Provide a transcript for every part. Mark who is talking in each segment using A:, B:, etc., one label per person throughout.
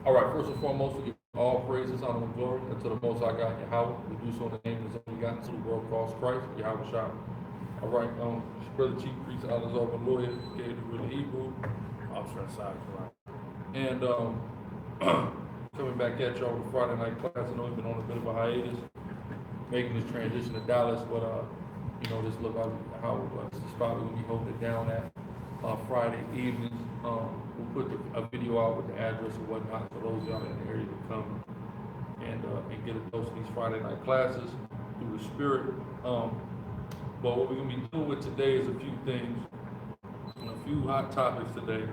A: All right, first and foremost, we give all praises, honor, and glory unto the Most High God, Yahweh. We do so in the name of His only God, to the world calls Christ, Yahweh Shah. All right, Brother Chief Priest, Alazar, lawyer, gave the real Hebrew.
B: Officer inside, correct.
A: And coming back at y'all with Friday night class. I know we've been on a bit of a hiatus, making this transition to Dallas, but this look like how this is probably gonna be holding it down at Friday evenings. We'll put a video out with the address and whatnot for those y'all in the area to come and get a dose of these Friday night classes through the Spirit. But what we're gonna be doing with today is a few things, a few hot topics today.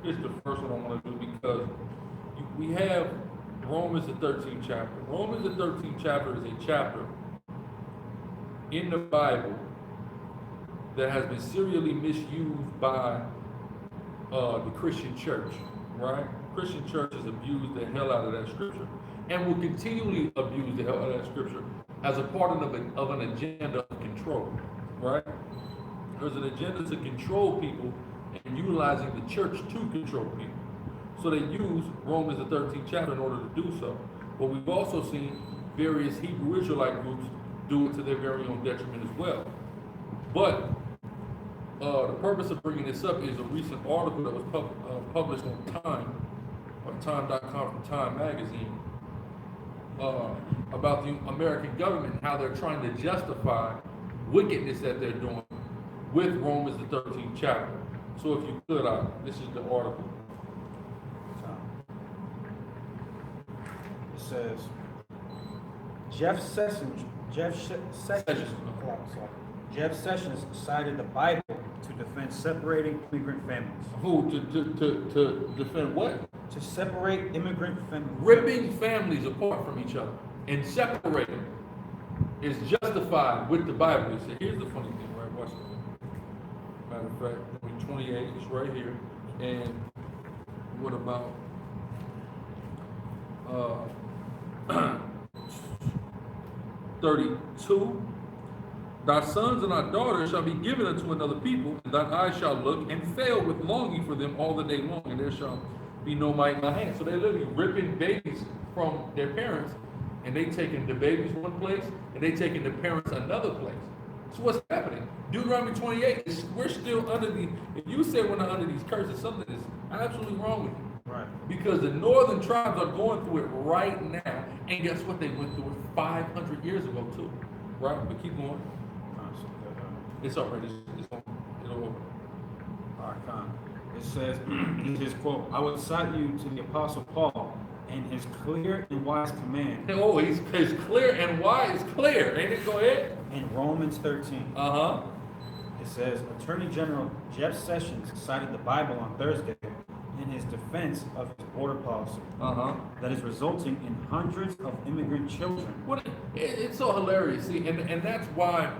A: Here's the first one I want to do, because we have Romans the 13th chapter. Romans the 13th chapter is a chapter in the Bible that has been serially misused by the Christian church, right? Christian church has abused the hell out of that scripture and will continually abuse the hell out of that scripture as a part of an agenda of control, right? There's an agenda to control people and utilizing the church to control people. So they use Romans the 13th chapter in order to do so. But we've also seen various Hebrew Israelite groups do it to their very own detriment as well. But the purpose of bringing this up is a recent article that was published on Time, or Time.com from Time Magazine, about the American government and how they're trying to justify wickedness that they're doing with Romans the 13th chapter. So if you could, this is the article.
B: It says, Jeff Sessions cited the Bible to defend separating immigrant families.
A: Who? To defend what?
B: To separate immigrant families.
A: Ripping families apart from each other and separating is justified with the Bible. So here's the funny thing, right? Watch this. Matter of fact, number 28 is right here. And what about 32? Thy sons and thy daughters shall be given unto another people, and thine eyes shall look and fail with longing for them all the day long, and there shall be no might in thy hand. So they're literally ripping babies from their parents, and they taking the babies one place, and they taking the parents another place. So what's happening? Deuteronomy 28, we're still under if you say we're not under these curses, something is absolutely wrong with you.
B: Right.
A: Because the northern tribes are going through it right now. And guess what? They went through it 500 years ago too. Right? But keep going. It's already, it'll over.
B: All right, Con. It says, in his quote, I would cite you to the Apostle Paul and his clear and wise command.
A: Oh, he's clear and wise, clear. Ain't it? Go ahead.
B: In Romans 13.
A: Uh-huh.
B: It says, Attorney General Jeff Sessions cited the Bible on Thursday in his defense of his border policy.
A: Uh-huh.
B: That is resulting in hundreds of immigrant children.
A: It's so hilarious. See, and that's why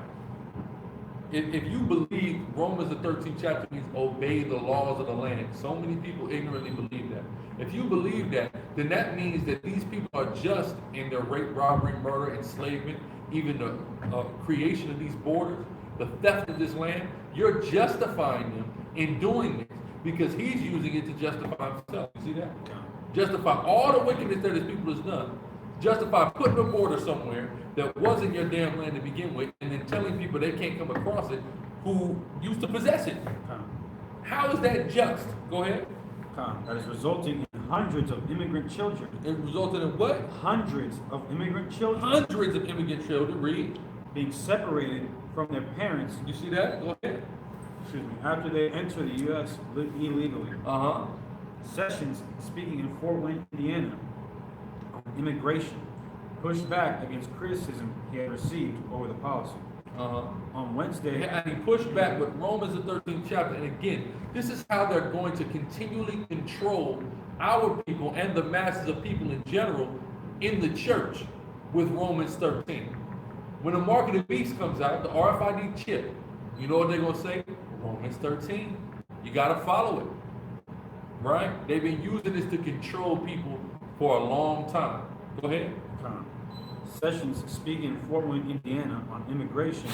A: if you believe Romans the 13th chapter means obey the laws of the land, so many people ignorantly believe that. If you believe that, then that means that these people are just in their rape, robbery, murder, enslavement, even the creation of these borders, the theft of this land. You're justifying them in doing this because he's using it to justify himself. You see that? Justify all the wickedness that his people has done. Justify putting a border somewhere that wasn't your damn land to begin with, and then telling people they can't come across it who used to possess it. How is that just? Go ahead.
B: That is resulting in hundreds of immigrant children.
A: It resulted in what?
B: Hundreds of immigrant children.
A: Hundreds of immigrant children, read.
B: Being separated from their parents.
A: You see that? Go ahead.
B: Excuse me. After they enter the U.S. illegally.
A: Uh-huh.
B: Sessions, speaking in Fort Wayne, Indiana, on immigration, pushed back against criticism he had received over the policy.
A: Uh-huh.
B: On Wednesday,
A: and he pushed back with Romans the 13th chapter. And again, this is how they're going to continually control our people and the masses of people in general in the church with Romans 13. When the mark of the beast comes out, the RFID chip, you know what they're going to say? Romans 13. You got to follow it. Right? They've been using this to control people for a long time. Go ahead.
B: Sessions, speaking in Fort Wayne, Indiana, on immigration,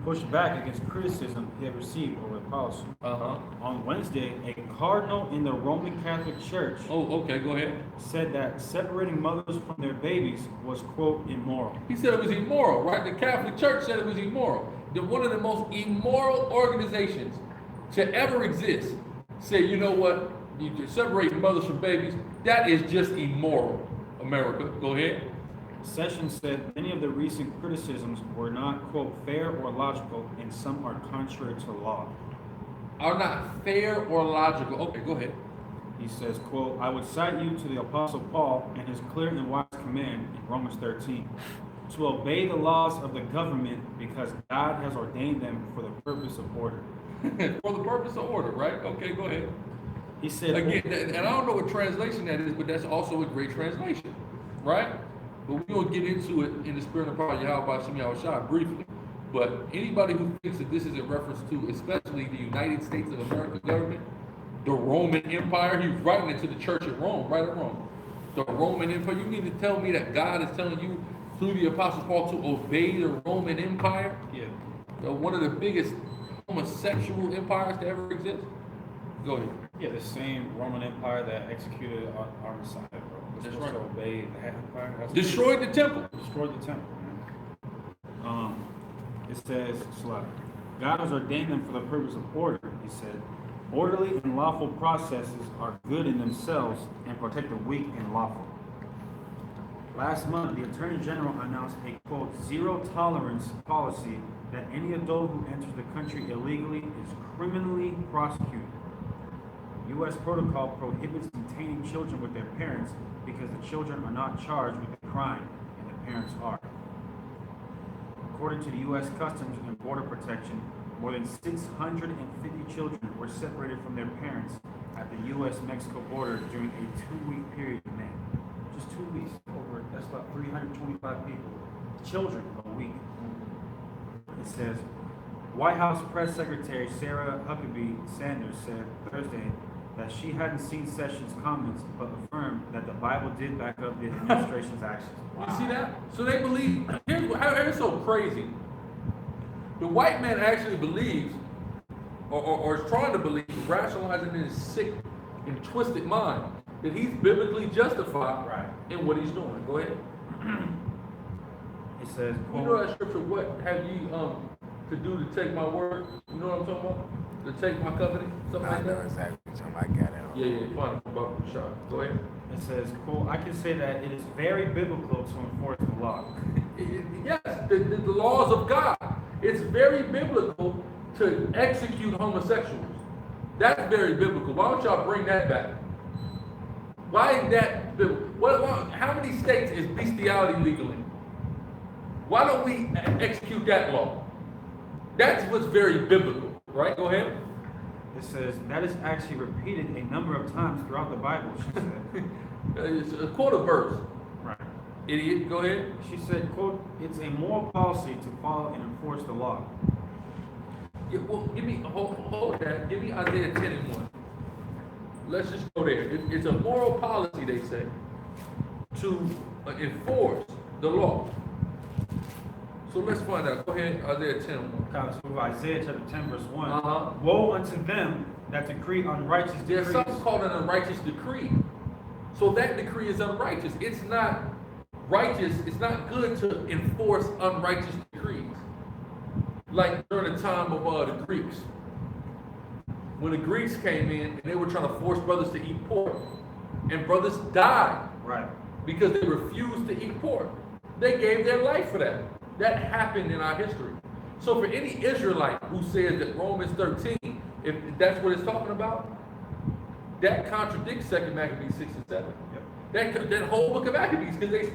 B: pushed back against criticism he had received over the policy. On Wednesday, a cardinal in the Roman Catholic Church
A: Oh, okay, go ahead.
B: said that separating mothers from their babies was, quote, immoral.
A: He said it was immoral, right? The Catholic Church said it was immoral. One of the most immoral organizations to ever exist said, you know what? You can separate mothers from babies. That is just immoral. America, go ahead.
B: Sessions said many of the recent criticisms were not, quote, fair or logical, and some are contrary to law.
A: Are not fair or logical. Okay, go ahead.
B: He says, quote, I would cite you to the Apostle Paul and his clear and wise command in Romans 13 to obey the laws of the government because God has ordained them for the purpose of order.
A: For the purpose of order, right? Okay, go ahead.
B: He said,
A: again, and I don't know what translation that is, but that's also a great translation, right? But we're going to get into it in the spirit of Prophet Yahweh Shem Yahushua briefly. But anybody who thinks that this is in reference to, especially the United States of America government, the Roman Empire, he's writing it to the church in Rome, right or wrong? The Roman Empire, you mean to tell me that God is telling you through the Apostle Paul to obey the Roman Empire?
B: Yeah.
A: One of the biggest homosexual empires to ever exist? Go ahead.
B: Yeah, the same Roman Empire that executed our Messiah, bro.
A: That's
B: supposed
A: right.
B: to obey the empire. That's
A: Destroyed the temple.
B: Destroyed the temple, man. It says, God has ordained them for the purpose of order, he said. Orderly and lawful processes are good in themselves and protect the weak and lawful. Last month, the Attorney General announced a, quote, zero tolerance policy that any adult who enters the country illegally is criminally prosecuted. U.S. protocol prohibits detaining children with their parents because the children are not charged with the crime and the parents are. According to the U.S. Customs and Border Protection, more than 650 children were separated from their parents at the U.S.-Mexico border during a 2-week period in May. Just 2 weeks, that's about 325 people. Children a week. It says, White House Press Secretary Sarah Huckabee Sanders said Thursday that she hadn't seen Sessions' comments, but affirmed that the Bible did back up the administration's actions.
A: Wow. You see that? So they believe, here's so crazy. The white man actually believes, or is trying to believe, rationalizing in his sick and twisted mind, that he's biblically justified in what he's doing. Go ahead.
B: It says,
A: you know that scripture, what have ye to do to take my word? You know what I'm talking about? To take my covenant? Something like that?
C: I know exactly something I got it on.
A: Yeah, fine. About the shot. Go ahead.
B: It says, quote, I can say that it is very biblical to enforce the law.
A: Yes, the laws of God. It's very biblical to execute homosexuals. That's very biblical. Why don't y'all bring that back? Why is that biblical? How many states is bestiality legal in? Why don't we execute that law? That's what's very biblical, right? Go ahead.
B: It says, that is actually repeated a number of times throughout the Bible, she said.
A: It's a quarter verse.
B: Right.
A: Idiot, go ahead.
B: She said, quote, it's a moral policy to follow and enforce the law.
A: Yeah, well, give me, hold that. Give me Isaiah 10 and 1. Let's just go there. It's a moral policy, they say, to enforce the law. So let's find out. Go ahead, Isaiah 10 and 1.
B: So Isaiah chapter 10, verse 1. Woe unto them that decree unrighteous decrees.
A: There's something called an unrighteous decree. So that decree is unrighteous. It's not righteous. It's not good to enforce unrighteous decrees. Like during the time of the Greeks. When the Greeks came in and they were trying to force brothers to eat pork. And brothers died.
B: Right. Because
A: they refused to eat pork. They gave their life for that. That happened in our history. So for any Israelite who says that Romans 13, if that's what it's talking about, that contradicts 2 Maccabees 6 and 7. Yep. That whole book of Maccabees, because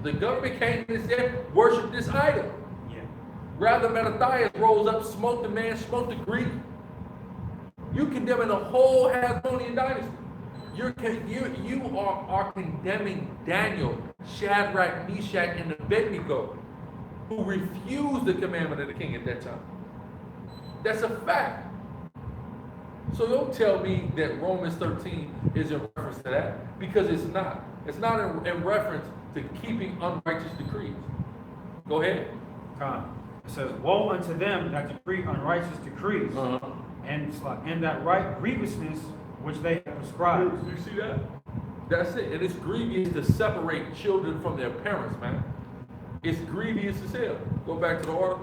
A: the government came in and said, worship this idol. Yeah. Rather, Mattathias rose up, smoked the man, smoked the Greek. You condemning the whole Hasmonean dynasty. You are condemning Daniel, Shadrach, Meshach, and Abednego, who refused the commandment of the king at that time. That's a fact. So don't tell me that Romans 13 is in reference to that, because it's not. It's not in reference to keeping unrighteous decrees. Go ahead.
B: It It says, woe unto them that decree unrighteous decrees, and that write grievousness which they have prescribed.
A: You see that? That's it. And it's grievous to separate children from their parents, man. It's grievous as hell. Go back to the order.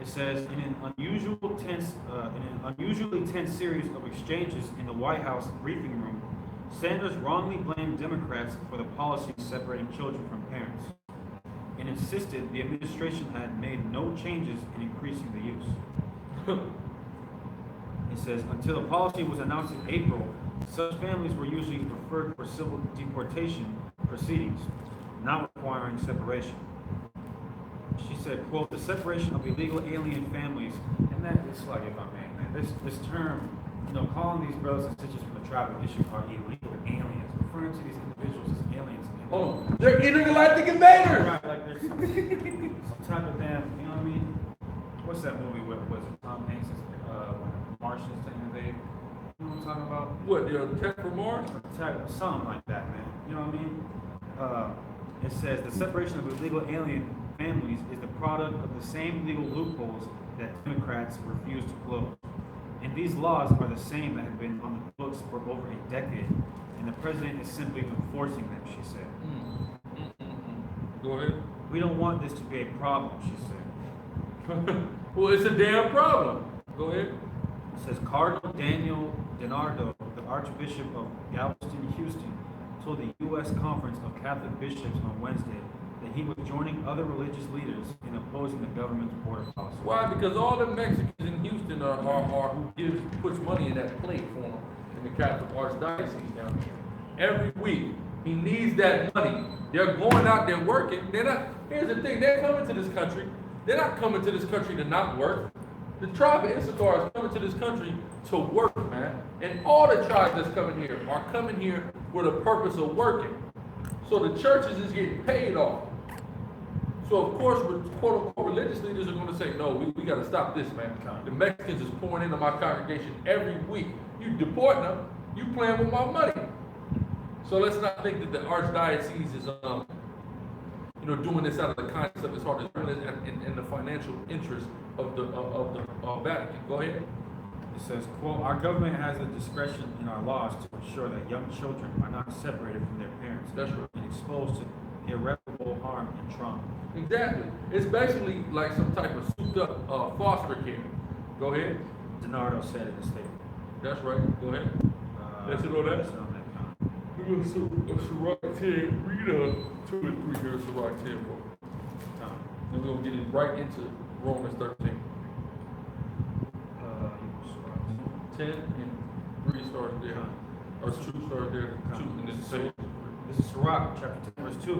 B: It says, in an unusually tense series of exchanges in the White House briefing room, Sanders wrongly blamed Democrats for the policy separating children from parents, and insisted the administration had made no changes in increasing the use. It says, until the policy was announced in April, such families were usually preferred for civil deportation proceedings, not requiring separation. She said, quote, the separation of illegal alien families, and that is like, if I may, man, this term, calling these brothers and sisters from the tribal issue are illegal aliens, referring to these individuals as aliens.
A: Oh, they're intergalactic invaders!
B: Right, like there's some type of them, you know what I mean? What's that movie with, was it Tom Hanks, when the Martians to invade? You know what I'm talking about?
A: What, the attack from Mars?
B: Something like that, man. You know what I mean? It says the separation of illegal alien families is the product of the same legal loopholes that Democrats refuse to close. And these laws are the same that have been on the books for over a decade, and the president is simply enforcing them, she said.
A: Go ahead.
B: We don't want this to be a problem, she said.
A: Well, it's a damn problem. Go ahead.
B: It says Cardinal Daniel DiNardo, the Archbishop of Galveston, Houston, told the U.S. Conference of Catholic Bishops on Wednesday that he was joining other religious leaders in opposing the government's border policy.
A: Why? Because all the Mexicans in Houston are who puts money in that plate for him in the Catholic Archdiocese down here. Every week, he needs that money. They're going out there working. They're not. Here's the thing: they're coming to this country. They're not coming to this country to not work. The tribe of Issachar is coming to this country to work, man. And all the tribes that's coming here are coming here with a purpose of working. So the churches is getting paid off. So of course, quote unquote religious leaders are going to say, no, we got to stop this, man. The Mexicans is pouring into my congregation every week. You deporting them, you playing with my money. So let's not think that the archdiocese is, doing this out of the kindness of his heart. It's doing it in the financial interest of the Vatican. Go ahead.
B: It says, quote, our government has the discretion in our laws to ensure that young children are not separated from their parents.
A: That's right.
B: And exposed to irreparable harm and trauma.
A: Exactly. It's basically like some type of souped up foster care. Go ahead.
B: DiNardo said in the statement.
A: That's right. Go ahead. That's it on that?
B: That's it on that count.
A: We're going to Sirach 10, read 2 and 3 here, Sirach 10. And we're going to get it right into Romans 13. 10 and 3 starts there. Or 2 starts there. 2 and then 6.
B: This is Sirach chapter 10, verse 2.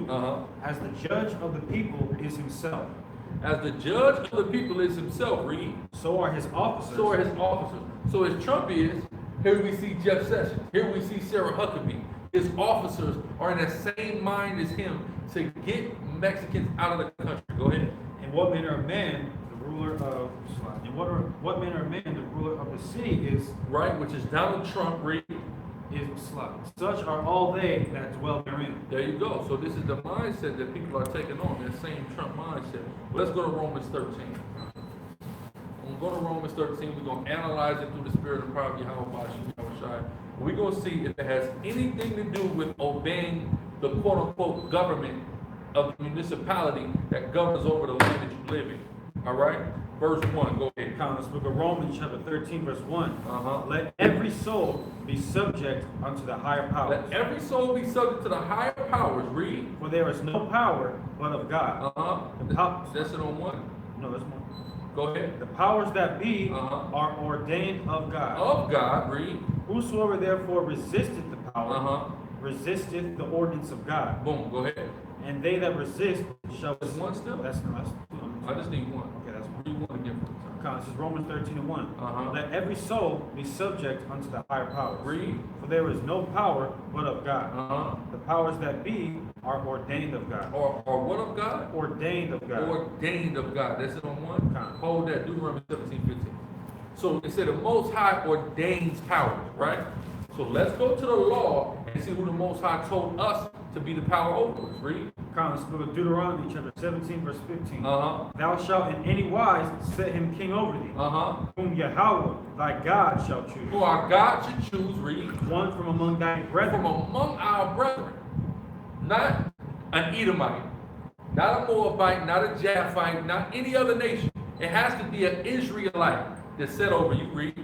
B: As the judge of the people is himself.
A: As the judge of the people is himself, read.
B: So are his officers.
A: So are his officers. So as Trump is, here we see Jeff Sessions. Here we see Sarah Huckabee. His officers are in the same mind as him to get Mexicans out of the country. Go ahead.
B: And what manner of man the ruler of what manner of man the ruler of the city is,
A: right, which is Donald Trump, read.
B: Is such are all they that dwell therein.
A: There you go. So this is the mindset that people are taking on, that same Trump mindset. Let's go to Romans 13. We're going to go to Romans 13. We're going to analyze it through the spirit of prophet Yahweh. We're going to see if it has anything to do with obeying the quote-unquote government of the municipality that governs over the land that you live in. All right? Verse 1, go ahead.
B: This book of Romans, chapter 13, verse 1. Let every soul be subject unto the higher powers.
A: Let every soul be subject to the higher powers. Read.
B: For there is no power but of God.
A: That's it on 1.
B: No, there's more.
A: Go ahead.
B: The powers that be are ordained of God.
A: Of God, read.
B: Whosoever therefore resisteth the power, resisteth the ordinance of God.
A: Boom, go ahead.
B: And they that resist shall...
A: That's 1 still?
B: That's
A: I just need 1.
B: Okay, that's 1.
A: Read 1 again.
B: This is Romans 13 and 1. Let every soul be subject unto the higher powers.
A: Read.
B: For there is no power but of God. The powers that be are ordained of God.
A: Or what of God?
B: Ordained of God.
A: Ordained of God. That's it on 1. Hold that. Deuteronomy 17:15. So it said the Most High ordains powers, right? So let's go to the law and see who the Most High told us to be the power over us. Read.
B: Let's go to Deuteronomy chapter 17, verse 15.
A: Uh-huh.
B: Thou shalt in any wise set him king over thee,
A: Uh-huh.
B: whom Yahweh thy God shall choose.
A: Who our God should choose, read.
B: One from among thy brethren.
A: From among our brethren. Not an Edomite, not a Moabite, not a Japhite, not any other nation. It has to be an Israelite that's set over you, read.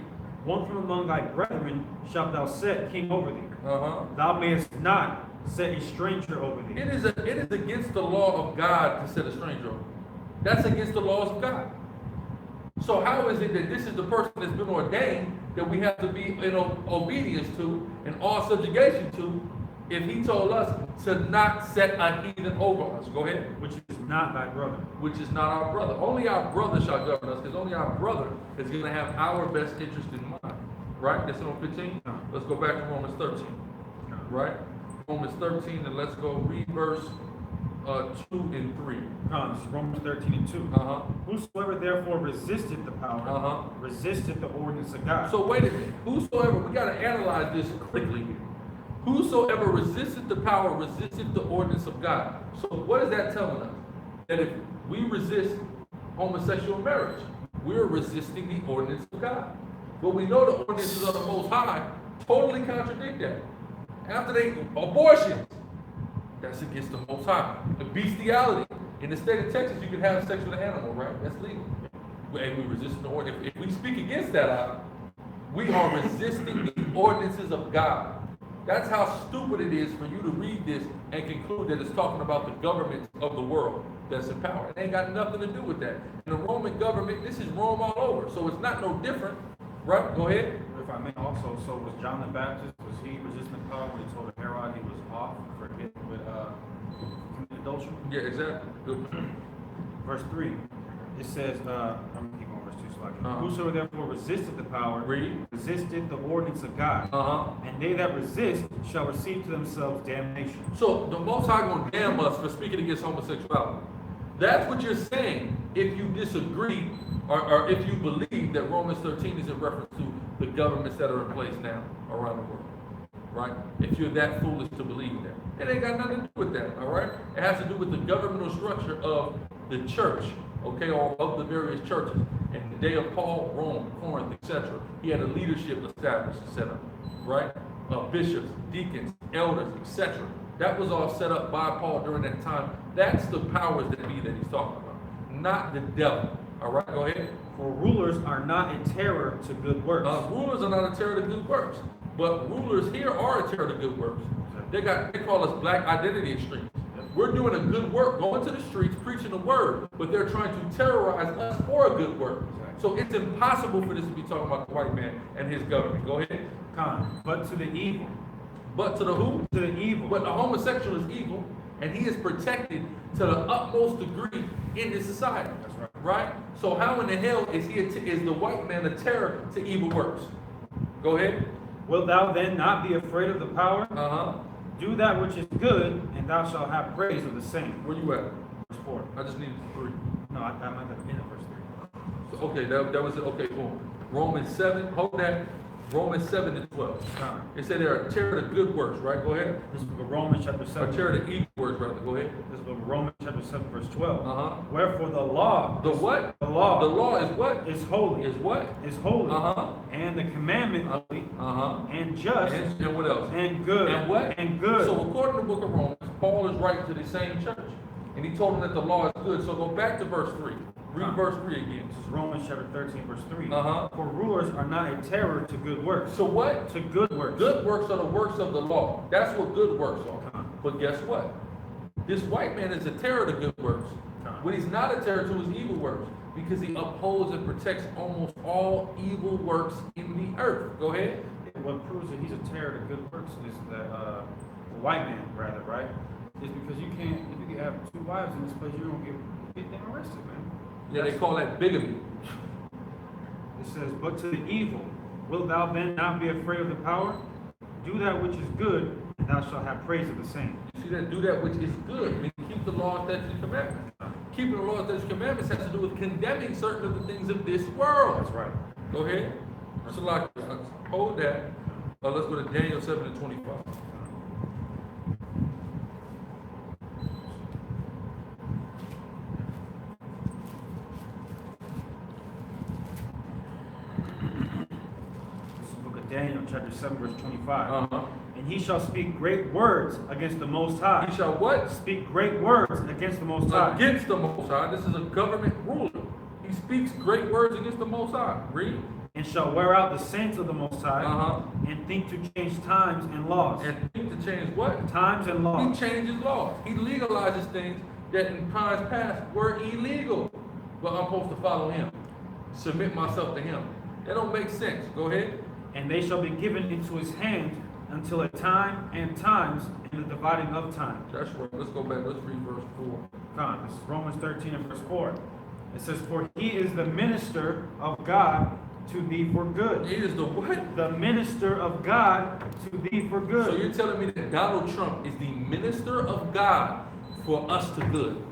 B: One from among thy brethren shalt thou set king over thee.
A: Uh-huh.
B: Thou mayest not set a stranger over thee.
A: It is against the law of God to set a stranger over. That's against the laws of God. So how is it that this is the person that's been ordained that we have to be in obedience to and all subjugation to if he told us to not set a heathen over us? Go ahead.
B: Which is not thy brother.
A: Which is not our brother. Only our brother shall govern us, because only our brother is going to have our best interest in mind. Right? That's on 15.
B: No.
A: Let's go back to Romans 13.
B: No.
A: Right? Romans 13, and let's go read verse 2 and 3.
B: This is Romans 13 and 2.
A: Uh-huh.
B: Whosoever therefore resisted the power, resisted the ordinance of God.
A: So wait a minute. Whosoever, we got to analyze this quickly here. Whosoever resisted the power, resisted the ordinance of God. So what is that telling us? That if we resist homosexual marriage, we're resisting the ordinance of God. But we know the ordinances of the Most High totally contradict that. After they, abortions, that's against the Most High. The bestiality. In the state of Texas, you can have sex with an animal, right? That's legal. And we resist the ordinance. If we speak against that, we are resisting the ordinances of God. That's how stupid it is for you to read this and conclude that it's talking about the government of the world that's in power. It ain't got nothing to do with that. In the Roman government, this is Rome all over, so it's not no different, right? Go ahead.
B: If I may also, so was John the Baptist, was he resisting power when he told Herod he was off for getting with committing adultery?
A: Yeah, exactly. Good.
B: Verse 3, it says, I'm keeping on verse 2 so I can.
A: Uh-huh.
B: Whosoever therefore resisted the power,
A: Read.
B: resisted the ordinance of God. And they that resist shall receive to themselves damnation.
A: So the Most High gonna damn us for speaking against homosexuality. That's what you're saying if you disagree or if you believe that Romans 13 is in reference to the governments that are in place now around the world, right? If you're that foolish to believe that. It ain't got nothing to do with that, all right? It has to do with the governmental structure of the church, okay, or of the various churches. In the day of Paul, Rome, Corinth, etc., he had a leadership established and set up, right? Bishops, deacons, elders, etc. That was all set up by Paul during that time. That's the powers that be that he's talking about, not the devil. All right, go ahead.
B: For rulers are not a terror to good works.
A: Rulers are not a terror to good works, but rulers here are a terror to good works. They call us black identity extremists. We're doing a good work, going to the streets, preaching the word, but they're trying to terrorize us for a good work. So it's impossible for this to be talking about the white man and his government. Go ahead.
B: But to the evil.
A: But to the who?
B: To the evil.
A: But the homosexual is evil, and he is protected to the utmost degree in this society.
B: That's right.
A: Right? So how in the hell is the white man a terror to evil works? Go ahead.
B: Wilt thou then not be afraid of the power?
A: Uh-huh.
B: Do that which is good, and thou shalt have praise of the same.
A: Where you at?
B: Verse 4.
A: I just needed 3.
B: No, I might have been at verse 3.
A: So, okay, that was it. Okay, boom. Romans 7, hold that. Romans 7 to 12. It said they are a terror to good works, right? Go ahead.
B: This is Romans chapter 7.
A: A terror to evil works, brother. Go ahead.
B: This is Romans chapter 7, verse 12.
A: Uh-huh.
B: Wherefore the law.
A: The what?
B: The law.
A: The law is what?
B: Is holy.
A: Is what?
B: Is holy.
A: Uh-huh.
B: And the commandment holy.
A: Uh-huh.
B: And just.
A: And what else?
B: And good.
A: And what?
B: And good.
A: So according to the book of Romans, Paul is writing to the same church. And he told them that the law is good. So go back to verse 3. Read verse 3 again.
B: This is Romans chapter 13, verse 3.
A: Uh-huh.
B: For rulers are not a terror to good works.
A: So what?
B: To good works.
A: Good works are the works of the law. That's what good works are. But guess what? This white man is a terror to good works. When he's not a terror to his evil works, because he upholds and protects almost all evil works in the earth. Go ahead.
B: What proves that he's a terror to good works is that the white man, rather, right? Is because you can't, if you have 2 wives in this place, you don't get them arrested, man.
A: Yeah, they call that bigamy.
B: It says, but to the evil, wilt thou then not be afraid of the power? Do that which is good, and thou shalt have praise of the same.
A: You see that? Do that which is good. I mean, keep the law, statutes, and commandments. Keeping the law, statutes, and commandments has to do with condemning certain of the things of this world.
B: That's right.
A: Go ahead. So like, hold that. Let's go to Daniel 7 and 25.
B: Daniel chapter 7 verse 25.
A: Uh-huh.
B: And he shall speak great words against the Most High.
A: He shall what?
B: Speak great words against the Most High.
A: Against the Most High. This is a government ruler. He speaks great words against the Most High. Read.
B: And shall wear out the saints of the Most High.
A: Uh-huh.
B: And think to change times and laws.
A: And think to change what?
B: Times and
A: He
B: laws.
A: changes laws. He legalizes things that in times past were illegal. But I'm supposed to follow him. Submit myself to him. That don't make sense. Go ahead.
B: And they shall be given into his hand until a time and times and the dividing of time.
A: That's right. Let's go back. Let's read verse 4.
B: Come on, this is Romans 13 and verse 4. It says, for he is the minister of God to thee for good.
A: He is the what?
B: The minister of God to thee for good.
A: So you're telling me that Donald Trump is the minister of God for us to good?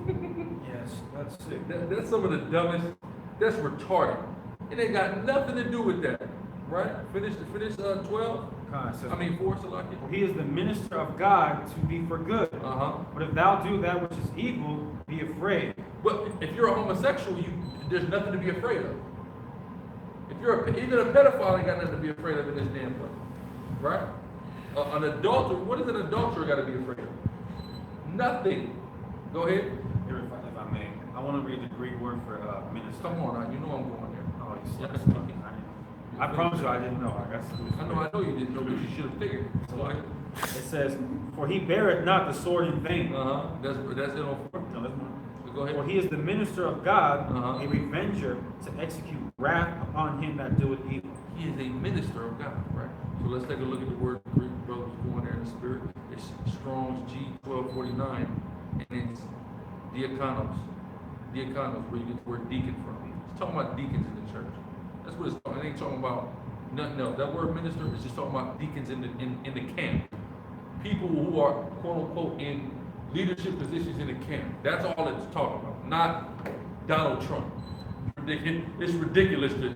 B: Yes, that's sick.
A: That's some of the dumbest. That's retarded. It ain't got nothing to do with that, right? Finish 12.
B: Come on, it says,
A: 4, Salaki.
B: for he is the minister of God to thee for good. But if thou do that which is evil, be afraid.
A: But if you're a homosexual, there's nothing to be afraid of. If you're even a pedophile, ain't got nothing to be afraid of in this damn place, right? An adulterer, what does an adulterer got to be afraid of? Nothing. Go ahead.
B: Here, if I may, I want to read the Greek word for minister.
A: Come on now, you know I'm going there.
B: Oh, you I promise you I didn't know.
A: I know you didn't know, but you should have figured. So
B: It says, for he beareth not the sword in vain.
A: That's it on 4.
B: No, that's not.
A: Go ahead.
B: For he is the minister of God,
A: Uh-huh.
B: a revenger to execute wrath upon him that doeth evil.
A: He is a minister of God, right? So let's take a look at the word Greek brothers going there in the spirit. It's Strong's G1249, and it's diakonos. Diakonos, where you get the word deacon from. It's talking about deacons in the church. That's what it's talking. It ain't talking about nothing else. That word minister is just talking about deacons in the camp. People who are quote unquote in leadership positions in the camp. That's all it's talking about. Not Donald Trump. It's ridiculous to,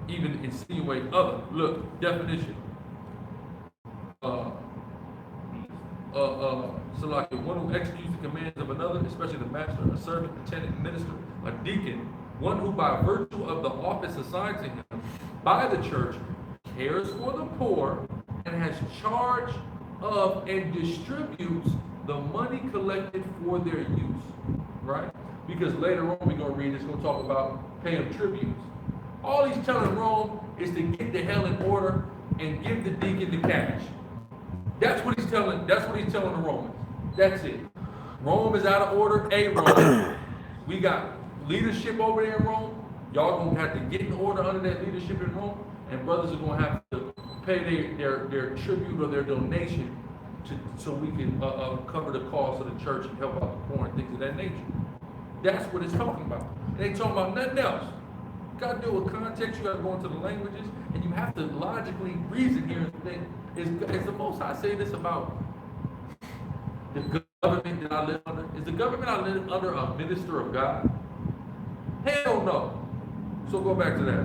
A: even insinuate other. Look, definition. Salaki, one who executes the commands of another, especially the master, a servant, lieutenant, minister, a deacon, one who by virtue of the office assigned to him by the church cares for the poor and has charge of and distributes the money collected for their use, right? Because later on we're going to read, it's going to talk about paying tributes. All he's telling Rome is to get the hell in order and give the deacon the cash. That's what he's telling the Romans. That's it. Rome is out of order. Rome. We got leadership over there in Rome. Y'all gonna have to get in order under that leadership in Rome, and brothers are gonna have to pay their tribute or their donation so we can cover the cost of the church and help out the poor and things of that nature. That's what it's talking about. It ain't talking about nothing else. You gotta deal with context. You gotta go into the languages, and you have to logically reason here and think: Is the Most High say this about the government that I live under? Is the government I live under a minister of God? Hell no. So go back to that.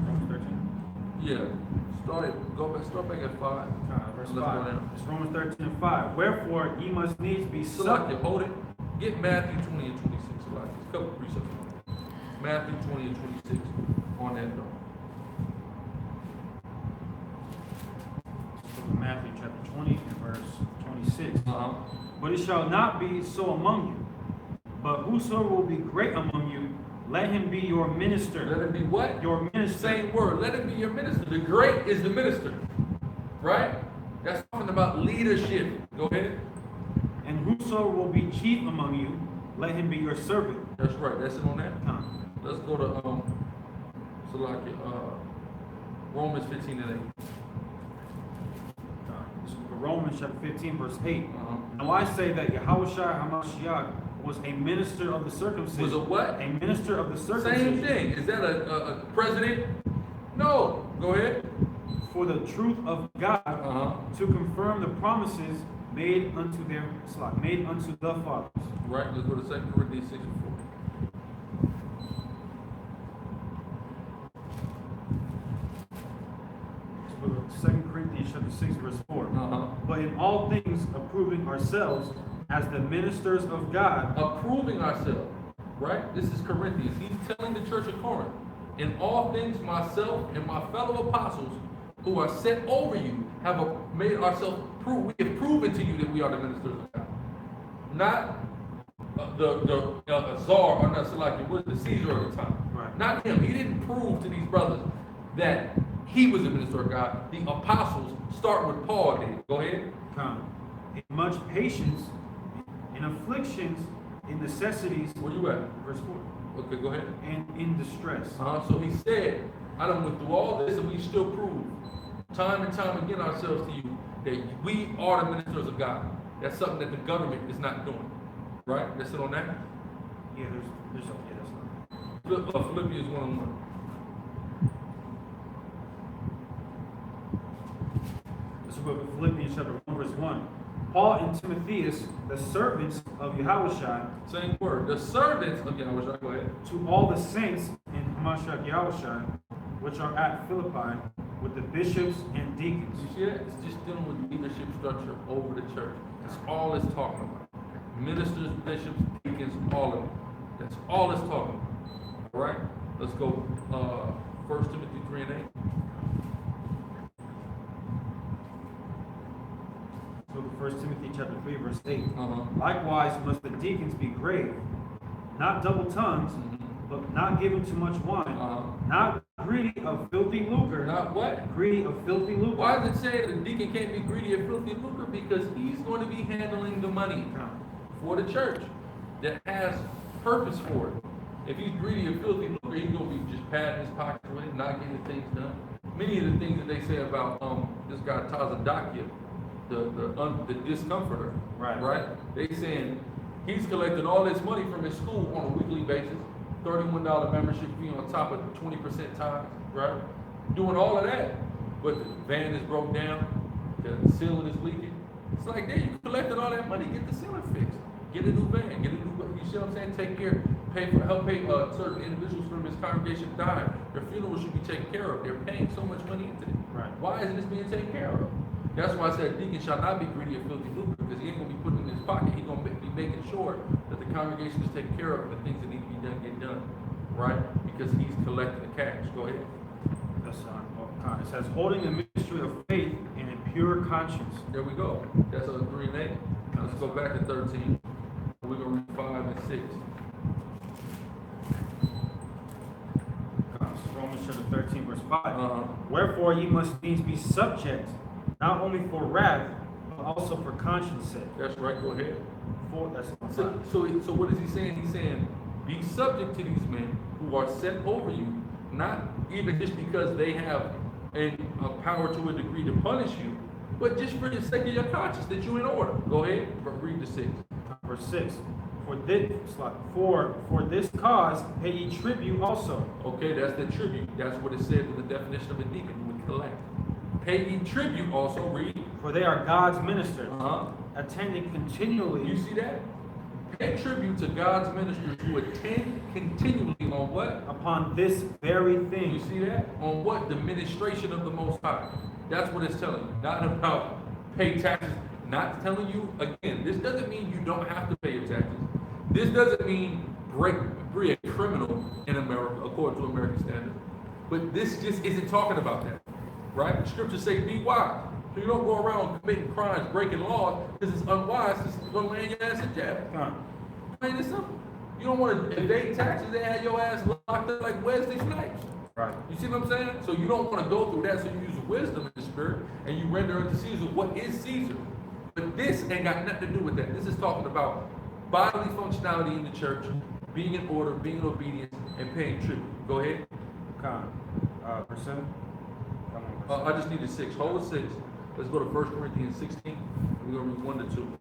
B: Romans 13.
A: Yeah. Start back at 5.
B: Verse
A: Let's go
B: 5.
A: down.
B: It's Romans 13 and 5. Wherefore ye must needs be
A: Salaki, hold it. Get Matthew 20 and 26. Salaki. It's a couple of precepts. Matthew 20 and 26 on that note.
B: Matthew chapter 20 and verse 26.
A: Uh-huh.
B: But it shall not be so among you. But whosoever will be great among you, let him be your minister.
A: Let it be what?
B: Your minister.
A: Same word. Let it be your minister. The great is the minister. Right? That's talking about leadership. Go ahead.
B: And whosoever will be chief among you, let him be your servant.
A: That's right. That's it on that. Let's go to Romans 15 and 8.
B: Romans chapter 15 verse 8.
A: Uh-huh.
B: Now I say that Yahushua HaMashiach was a minister of the circumcision.
A: Was a what?
B: A minister of the circumcision.
A: Same thing. Is that a president? No. Go ahead.
B: For the truth of God,
A: Uh-huh.
B: to confirm the promises made unto the fathers.
A: Right. Let's go to 2 Corinthians 6 and 4.
B: 2 Corinthians chapter 6 verse 4.
A: Uh-huh.
B: But in all things approving ourselves as the ministers of God.
A: Approving ourselves. Right? This is Corinthians. He's telling the church of Corinth. In all things, myself and my fellow apostles who are set over you have made ourselves prove. We have proven to you that we are the ministers of God. Not the czar or not Sicarii, was the Caesar at the time.
B: Right.
A: Not him. He didn't prove to these brothers that he was a minister of God. The apostles start with Paul did. Go ahead.
B: In much patience, in afflictions, in necessities.
A: Where you at?
B: Verse 4.
A: Okay, go ahead.
B: And in distress.
A: So he said, I done went through all this and we still prove time and time again ourselves to you that we are the ministers of God. That's something that the government is not doing. Right? Let's sit on that.
B: Yeah, there's that's not.
A: Philippians 1:1.
B: Let's go to Philippians chapter 1, verse 1. Paul and Timotheus, the servants of Yahushua,
A: Same word. The servants of Yahushua, go ahead.
B: to all the saints in Hamashiach Yahushua, which are at Philippi, with the bishops and deacons.
A: You see that? It's just dealing with leadership structure over the church. That's all it's talking about. Ministers, bishops, deacons, all of them. That's all it's talking about. All right? Let's go 1 Timothy 3:8.
B: So 1 Timothy chapter 3, verse 8.
A: Uh-huh.
B: Likewise must the deacons be grave, not double-tongued, but not given to much wine, not greedy of filthy lucre.
A: Not what?
B: Greedy of filthy lucre.
A: Why does it say that the deacon can't be greedy of filthy lucre? Because he's going to be handling the money for the church that has purpose for it. If he's greedy of filthy lucre, he's going to be just patting his pockets with it, not getting things done. Many of the things that they say about this guy Tazadakia, the discomforter, right? They saying he's collecting all this money from his school on a weekly basis, $31 membership fee on top of 20% tithe, right? Doing all of that, but the van is broke down, the ceiling is leaking. It's like, there you collected all that money, get the ceiling fixed, get a new van, get a new, you see what I'm saying? Take care, help pay certain individuals from his congregation dying. Their funeral should be taken care of. They're paying so much money into it.
B: Right.
A: Why isn't this being taken care of? That's why I said deacon shall not be greedy of filthy lucre, because he ain't gonna be putting it in his pocket. He's gonna be making sure that the congregation is taking care of the things that need to be done, get done, right? Because he's collecting the cash. Go ahead.
B: That's it says, holding the mystery of faith in a pure conscience.
A: There we go. That's 3 and 8. Now let's go back to 13. We're gonna read 5 and 6.
B: Romans chapter 13, verse 5. Wherefore ye must needs be subject, not only for wrath, but also for conscience sake.
A: That's right. Go ahead.
B: So
A: So what is he saying? He's saying, be subject to these men who are set over you, not even just because they have a power to a degree to punish you, but just for the sake of your conscience, that you're in order. Go ahead, read the 6.
B: Verse 6. For this cause pay ye tribute also.
A: Okay, that's the tribute. That's what it says in the definition of a deacon. You would collect. Pay ye tribute also, read.
B: For they are God's ministers, attending continually.
A: You see that? Pay tribute to God's ministers who attend continually on what?
B: Upon this very thing.
A: You see that? On what? The ministration of the Most High. That's what it's telling you. Not about pay taxes. Not telling you, again, this doesn't mean you don't have to pay your taxes. This doesn't mean be a criminal in America, according to American standards. But this just isn't talking about that. Right? The scriptures say, be wise. So you don't go around committing crimes, breaking laws, because it's unwise, because it's going to land your ass in jail. Plain and simple. You don't want to evade taxes and have your ass locked up like Wesley Snipes.
B: Right.
A: You see what I'm saying? So you don't want to go through that, so you use wisdom in the spirit, and you render unto Caesar what is Caesar. But this ain't got nothing to do with that. This is talking about bodily functionality in the church, being in order, being in obedience, and paying tribute. Go ahead.
B: Verse 7.
A: I just needed 6. Hold 6. Let's go to 1 Corinthians 16. We're going to read 1 to 2.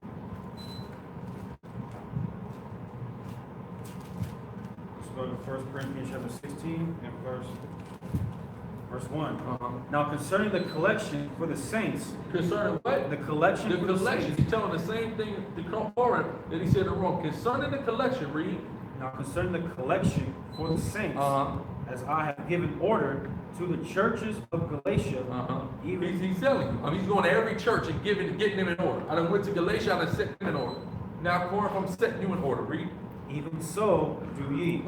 B: Let's go to 1 Corinthians chapter 16 and verse 1. Now concerning the collection for the saints.
A: Concerning what?
B: The collection
A: the
B: for
A: collection.
B: the saints.
A: He's telling the same thing to Corinth that he said in Rome. Concerning the collection, read.
B: Now concerning the collection for the saints, as I have given order to the churches of Galatia, even
A: he's telling you. He's going to every church and getting them in order. I done went to Galatia and I set them in order. Now, Corinth, I'm setting you in order. Read.
B: even so do ye.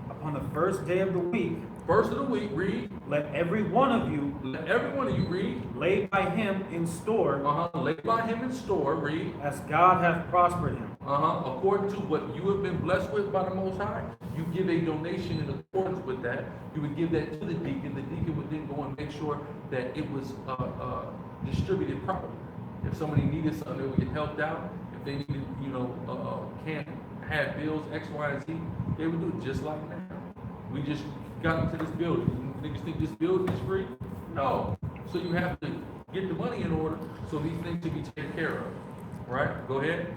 B: Upon the first day of the week,
A: First of the week, read.
B: Let every one of you
A: Let every one of you read.
B: lay by him in store
A: Lay by him in store, read.
B: as God hath prospered him.
A: According to what you have been blessed with by the Most High, you give a donation in accordance with that. You would give that to the deacon. The deacon would then go and make sure that it was distributed properly. If somebody needed something, they would get helped out. If they needed, can't have bills X, Y, and Z, they would do it just like that. We just got into this building. Niggas think this building is free? No. So you have to get the money in order so these things can be taken care of. Right? Go ahead.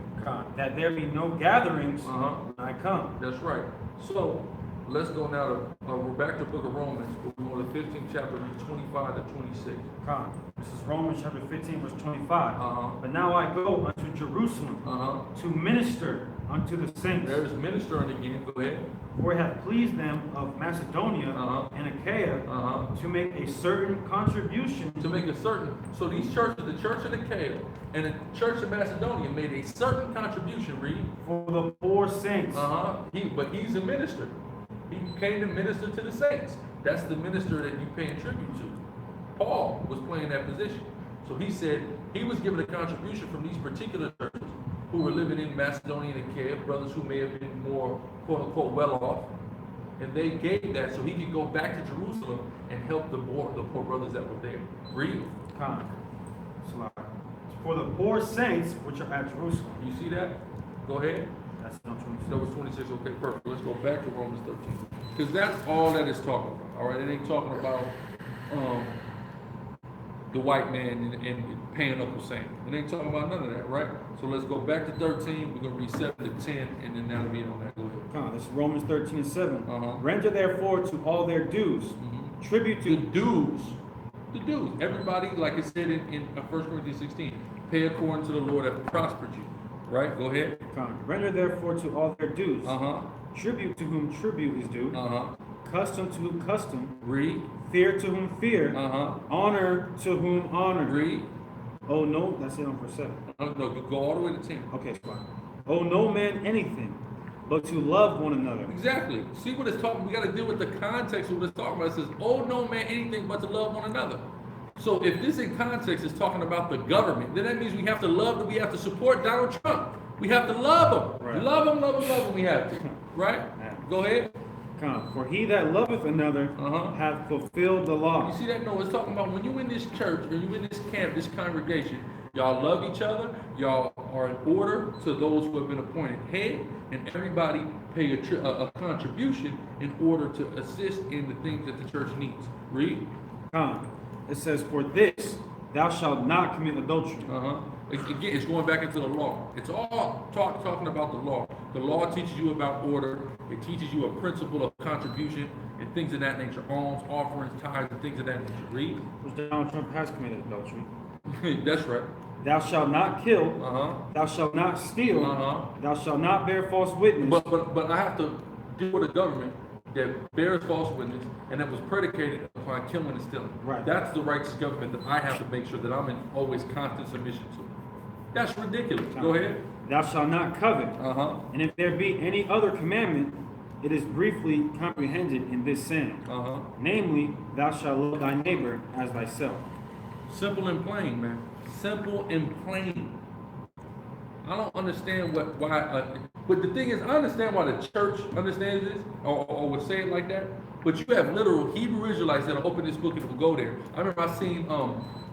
B: That there be no gatherings when I come.
A: That's right. So let's go now to we're back to the book of Romans. We're going to the 15th chapter, 25 to 26.
B: This is Romans chapter 15, verse 25. But now I go unto Jerusalem to minister unto the saints.
A: There's ministering again. Go ahead.
B: For it hath pleased them of Macedonia and Achaia to make a certain contribution.
A: So these churches, the church in Achaia and the church in Macedonia, made a certain contribution, read.
B: For the poor saints.
A: But he's a minister. He came to minister to the saints. That's the minister that you paying tribute to. Paul was playing that position. So he said he was given a contribution from these particular churches who were living in Macedonia and Achaia, brothers who may have been more, quote unquote, well off. And they gave that so he could go back to Jerusalem and help the poor brothers that were there. Read.
B: For the poor saints which are at Jerusalem.
A: You see that? Go ahead.
B: That's not 26.
A: That was 26. Okay, perfect. Let's go back to Romans 13. Because that's all that is talking about. All right, it ain't talking about the white man and paying Uncle Sam. It ain't talking about none of that, right? So let's go back to 13. We're going to read 7 to 10, and then that'll be on that. Go ahead.
B: This is Romans 13 and 7. Render therefore to all their dues. Tribute to
A: the dues. Everybody, like it said in 1 Corinthians 16, pay according to the Lord that prospered you. Right? Go ahead.
B: Render therefore to all their dues. Tribute to whom tribute is due. Custom to whom custom.
A: Read.
B: Fear to whom fear. Honor to whom honor.
A: Read.
B: Oh no, that's it on verse 7.
A: No, you go all the way to 10.
B: Okay, fine. Oh no man anything, but to love one another.
A: Exactly. See what it's talking. We got to deal with the context of what it's talking about. It says, "Oh no man anything but to love one another." So if this in context is talking about the government, then that means we have to love, we have to support Donald Trump. We have to love him.
B: Right.
A: Love him, we have to. Right?
B: Yeah.
A: Go ahead.
B: For he that loveth another hath fulfilled the law.
A: You see that? No, it's talking about when you in this church or you in this camp, this congregation, y'all love each other, y'all are in order to those who have been appointed head, and everybody pay a contribution in order to assist in the things that the church needs. Read.
B: It says, for this thou shalt not commit adultery.
A: Again, it's going back into the law. It's all talking about the law. The law teaches you about order. It teaches you a principle of contribution and things of that nature. Alms, offerings, tithes, and things of that nature. Read.
B: Which Donald Trump has committed adultery.
A: That's right.
B: Thou shalt not kill. Thou shalt not steal. Thou shalt not bear false witness.
A: But I have to deal with a government that bears false witness and that was predicated upon killing and stealing.
B: Right.
A: That's the righteous government that I have to make sure that I'm in always constant submission to. That's ridiculous. Go ahead.
B: Thou shalt not covet. And if there be any other commandment, it is briefly comprehended in this saying. Namely, thou shalt love thy neighbor as thyself.
A: Simple and plain, man. Simple and plain. I don't understand why. But the thing is, I understand why the church understands this or would say it like that. But you have literal Hebrew Israelites that'll open this book and will go there. I remember I seen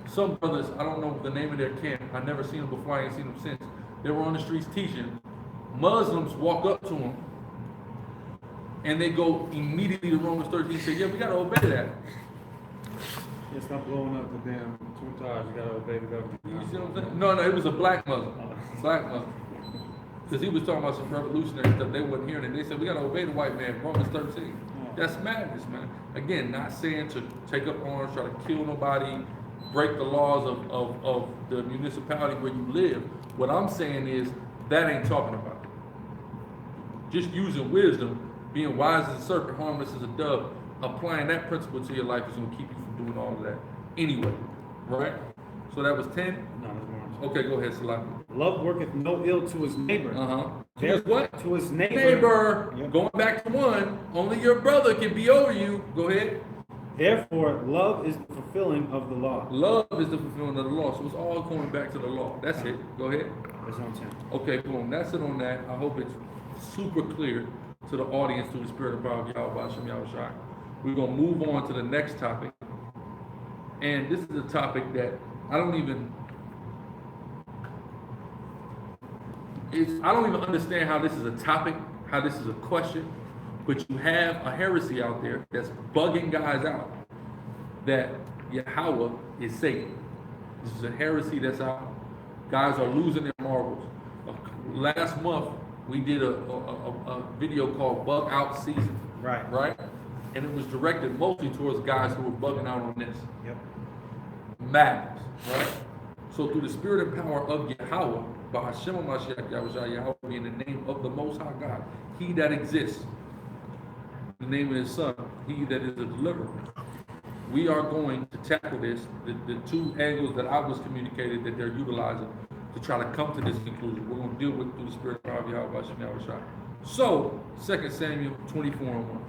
A: some brothers. I don't know the name of their camp. I never seen them before. I ain't seen them since. They were on the streets teaching. Muslims walk up to them and they go immediately to Romans 13 and say, "Yeah, we gotta obey that."
B: Yeah, stop blowing up the damn two tires. You gotta obey the government.
A: You see what I'm saying? No, it was a black Muslim. Black Muslim. Because he was talking about some revolutionary stuff. They wasn't hearing it. They said, we got to obey the white man. Romans 13. That's madness, man. Again, not saying to take up arms, try to kill nobody, break the laws of the municipality where you live. What I'm saying is, that ain't talking about it. Just using wisdom, being wise as a serpent, harmless as a dove, applying that principle to your life is going to keep you from doing all of that. Anyway, right? So that was 10?
B: No, that's more.
A: Okay, go ahead, Salah.
B: love worketh no ill to his neighbor.
A: To his what?
B: To his neighbor.
A: Neighbor.
B: Yep.
A: Going back to one, only your brother can be over you. Go ahead.
B: Therefore, love is the fulfilling of the law.
A: Love is the fulfillment of the law. So it's all going back to the law. That's it. Go ahead.
B: That's what I'm saying.
A: Okay, boom. That's it on that. I hope it's super clear to the audience through the spirit of power of Yahweh Hashem Yahushua. We're going to move on to the next topic. And this is a topic that I don't even understand how this is a topic, how this is a question, but you have a heresy out there that's bugging guys out that Yahweh is Satan. This is a heresy that's out. Guys are losing their marbles. Last month, we did a video called Bug Out Season. Right? And it was directed mostly towards guys who were bugging out on this.
B: Yep.
A: Madness, right? So through the spirit and power of Yahweh, by Hashem HaMashiach Yahushua, Yahweh being the name of the Most High God, He that exists, the name of His Son, He that is a deliverer. We are going to tackle this, the two angles that I was communicated that they're utilizing to try to come to this conclusion. We're going to deal with through the spirit and power of Yahweh, Hashem Yahushua. So, 2 Samuel 24:1.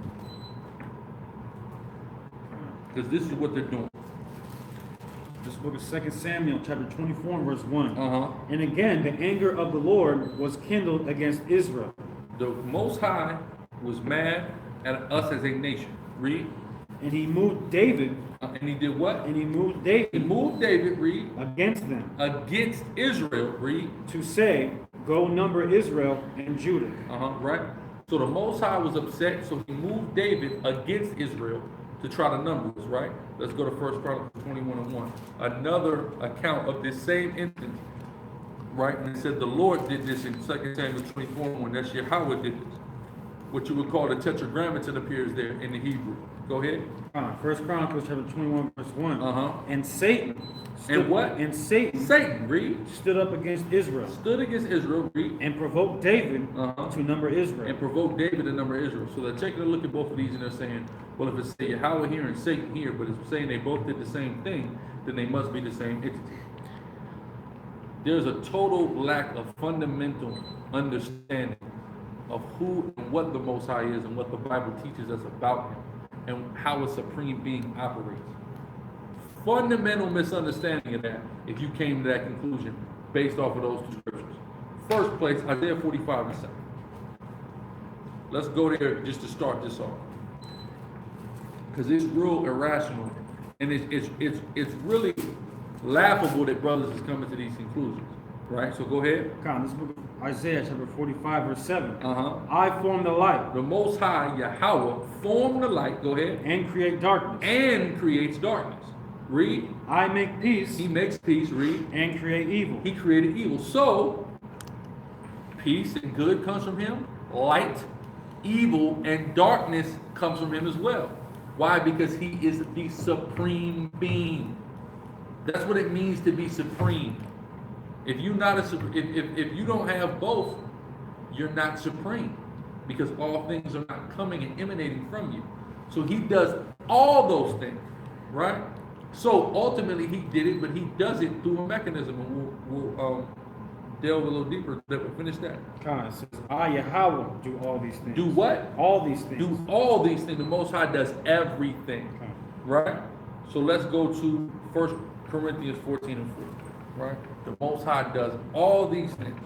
A: Because this is what they're doing.
B: This book of 2 Samuel, chapter 24, and verse 1.
A: Uh-huh.
B: And again, the anger of the Lord was kindled against Israel.
A: The Most High was mad at us as a nation. Read.
B: And he moved David.
A: And he did what?
B: And he moved David.
A: He moved David, read.
B: Against them.
A: Against Israel, read.
B: To say, go number Israel and Judah.
A: Right. So the Most High was upset, so he moved David against Israel to try to number us, right? Let's go to 1 Chronicles 21:1. Another account of this same instance, right? And it said the Lord did this in 2 Samuel 24:1. That's Yahweh did this. What you would call the tetragrammaton appears there in the Hebrew. Go ahead.
B: 1 Chronicles chapter 21, verse 1. And Satan.
A: And what?
B: And Satan.
A: Satan, read.
B: Stood up against Israel.
A: Stood against Israel, read.
B: And provoked David to number Israel.
A: And provoked David to number Israel. So they're taking a look at both of these and they're saying, well, if it's Yahweh here and Satan here, but it's saying they both did the same thing, then they must be the same entity. There's a total lack of fundamental understanding of who and what the Most High is and what the Bible teaches us about Him and how a supreme being operates. Fundamental misunderstanding of that if you came to that conclusion based off of those two scriptures. First place, Isaiah 45:7. Let's go there just to start this off. Because it's real irrational and it's really laughable that brothers is coming to these conclusions. Right? So go ahead.
B: This book of Isaiah chapter 45, verse 7.
A: I
B: form the light.
A: The Most High, Yahweh, formed the light. Go ahead.
B: And create darkness.
A: And creates darkness. Read.
B: I make peace.
A: He makes peace. Read.
B: And create evil.
A: He created evil. So, peace and good comes from Him. Light, evil, and darkness comes from Him as well. Why? Because He is the supreme being. That's what it means to be supreme. If you don't have both, you're not supreme, because all things are not coming and emanating from you. So He does all those things, right? So ultimately He did it, but He does it through a mechanism, and we'll delve a little deeper. We'll finish that.
B: It says, I, Yahweh, do all these things.
A: Do what?
B: All these things.
A: Do all these things. The Most High does everything, right? So let's go to 1 Corinthians 14:4. Right? The Most High does all these things.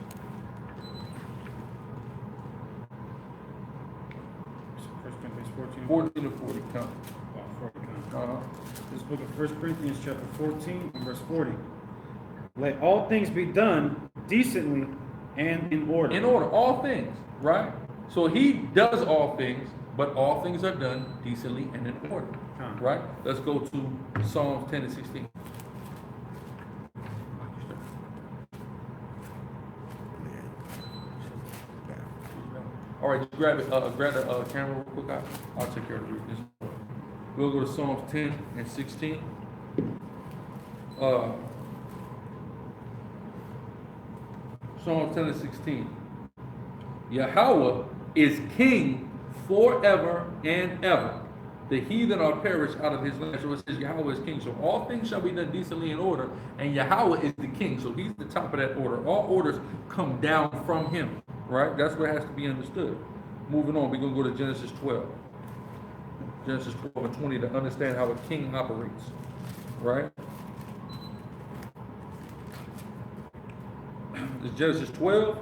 A: 14:40. Count.
B: This book of 1 Corinthians chapter 14 and verse 40. Let all things be done decently and in order.
A: In order, all things, right? So He does all things, but all things are done decently and in order, right? Let's go to Psalms 10:16. All right, just grab the camera real quick. I'll take care of this. We'll go to Psalms 10:16. Psalms 10:16. Yahweh is king forever and ever. the heathen are perished out of his land. So it says Yahweh is king. So all things shall be done decently in order, and Yahweh is the king. So he's the top of that order. All orders come down from him, right? That's what has to be understood. Moving on, we're going to go to Genesis 12. Genesis 12 and 20 to understand how a king operates, right? It's Genesis 12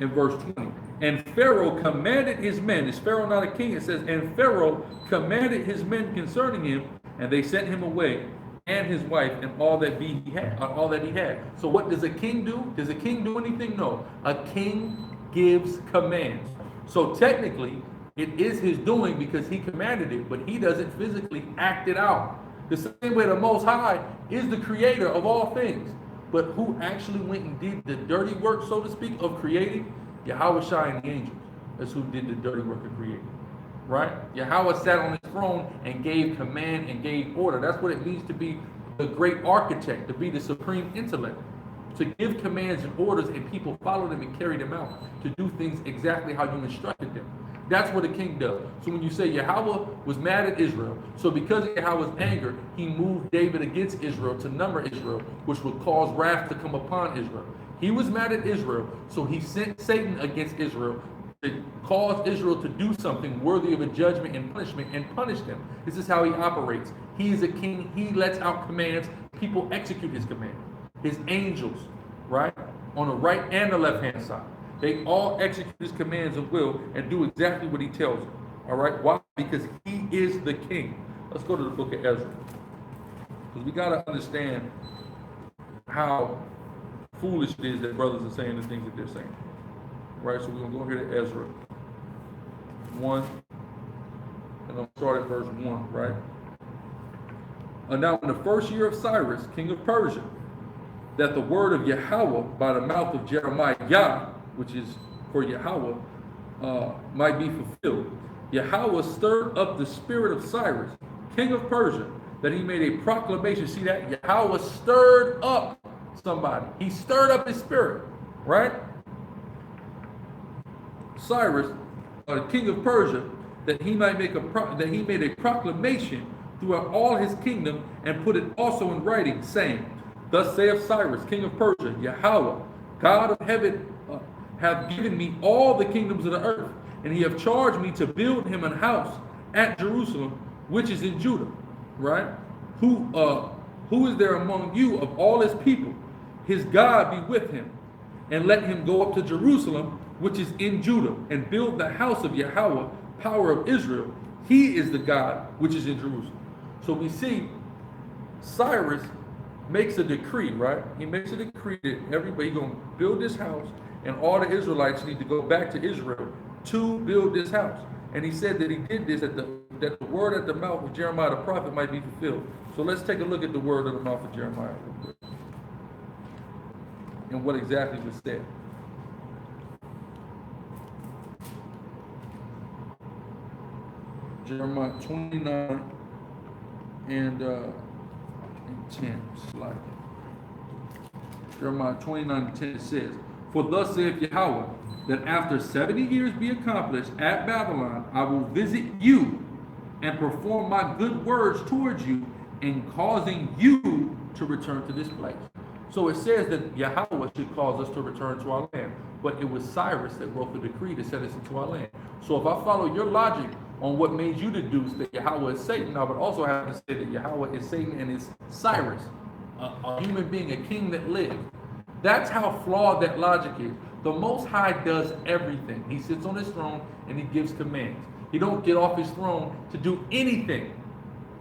A: and verse 20. And Pharaoh commanded his men. Is Pharaoh not a king? It says, and Pharaoh commanded his men concerning him, and they sent him away, and his wife, and all that he had. So what does a king do? Does a king do anything? No. A king gives commands. So technically, it is his doing because he commanded it, but he doesn't physically act it out. The same way the Most High is the creator of all things. But who actually went and did the dirty work, so to speak, of creating? Yahweh Shai and the angels. That's who did the dirty work of creating. Right? Yahweh sat on his throne and gave command and gave order. That's what it means to be the great architect, to be the supreme intellect. To give commands and orders and people follow them and carry them out. To do things exactly how you instructed them. That's what a king does. So when you say Yahweh was mad at Israel, so because of Yahweh's anger, he moved David against Israel to number Israel, which would cause wrath to come upon Israel. He was mad at Israel, so he sent Satan against Israel to cause Israel to do something worthy of a judgment and punishment and punish them. This is how he operates. He is a king. He lets out commands. People execute his commands. His angels, right, on the right and the left-hand side. They all execute his commands of will and do exactly what he tells them. All right? Why? Because he is the king. Let's go to the book of Ezra. Because we got to understand how foolish it is that brothers are saying the things that they're saying. Right? So we're going to go here to Ezra 1. And I'll start at verse 1, right? Now in the first year of Cyrus, king of Persia, that the word of Yahweh by the mouth of Jeremiah, which is for Yahweh, might be fulfilled. Yahweh stirred up the spirit of Cyrus, king of Persia, that he made a proclamation. See that? Yahweh stirred up somebody. He stirred up his spirit, right? Cyrus, king of Persia, that he might make that he made a proclamation throughout all his kingdom and put it also in writing, saying, thus saith Cyrus, king of Persia, Yahweh, God of heaven, have given me all the kingdoms of the earth, and he have charged me to build him an house at Jerusalem, which is in Judah. Right? Who is there among you of all his people? His God be with him, and let him go up to Jerusalem, which is in Judah, and build the house of Yahweh, power of Israel. He is the God which is in Jerusalem. So we see Cyrus makes a decree, right? He makes a decree that everybody going to build this house, and all the Israelites need to go back to Israel to build this house. And he said that he did this that the word at the mouth of Jeremiah the prophet might be fulfilled. So let's take a look at the word of the mouth of Jeremiah real quick, and what exactly was said. Jeremiah 29 and 10, slightly. Jeremiah 29 and 10, it says, for thus saith Yahweh, that after 70 years be accomplished at Babylon, I will visit you and perform my good words towards you in causing you to return to this place. So it says that Yahweh should cause us to return to our land. But it was Cyrus that wrote the decree to send us into our land. So if I follow your logic on what made you deduce that Yahweh is Satan, I would also have to say that Yahweh is Satan and is Cyrus, a human being, a king that lived. That's how flawed that logic is. The Most High does everything. He sits on his throne and he gives commands. He don't get off his throne to do anything.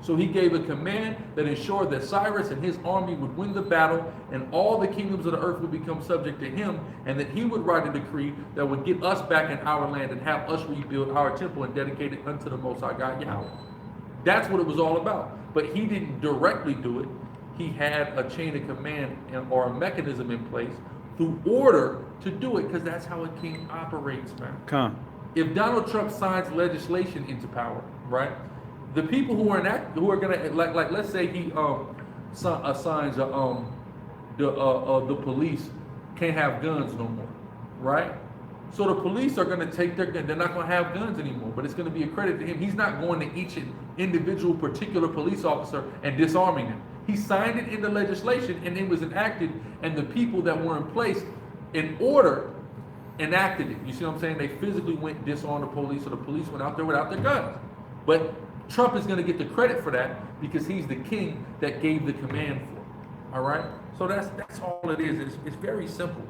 A: So he gave a command that ensured that Cyrus and his army would win the battle, and all the kingdoms of the earth would become subject to him, and that he would write a decree that would get us back in our land and have us rebuild our temple and dedicate it unto the Most High God Yahweh. That's what it was all about. But he didn't directly do it. He had a chain of command or a mechanism in place through order to do it, because that's how a king operates, man.
B: Come.
A: If Donald Trump signs legislation into power, right? The people who are gonna like let's say he assigns the police can't have guns no more, right? So the police are going to take their gun. They're not going to have guns anymore, but it's going to be a credit to him. He's not going to each individual particular police officer and disarming them. He signed it into legislation, and it was enacted, and the people that were in place in order enacted it. You see what I'm saying? They physically went and disarmed the police, so the police went out there without their guns. But Trump is going to get the credit for that because he's the king that gave the command for it. All right? So that's all it is. It's very simple.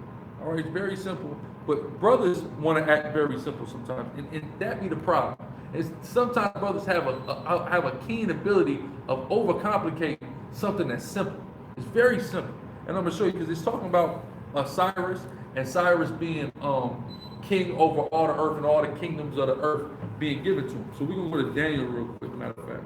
A: All right, it's very simple, but brothers want to act very simple sometimes, and that be the problem. Is sometimes brothers have a keen ability of overcomplicating something that's simple. It's very simple, and I'm gonna show you because it's talking about Cyrus and Cyrus being king over all the earth and all the kingdoms of the earth being given to him. So we're gonna go to Daniel real quick. Matter of fact,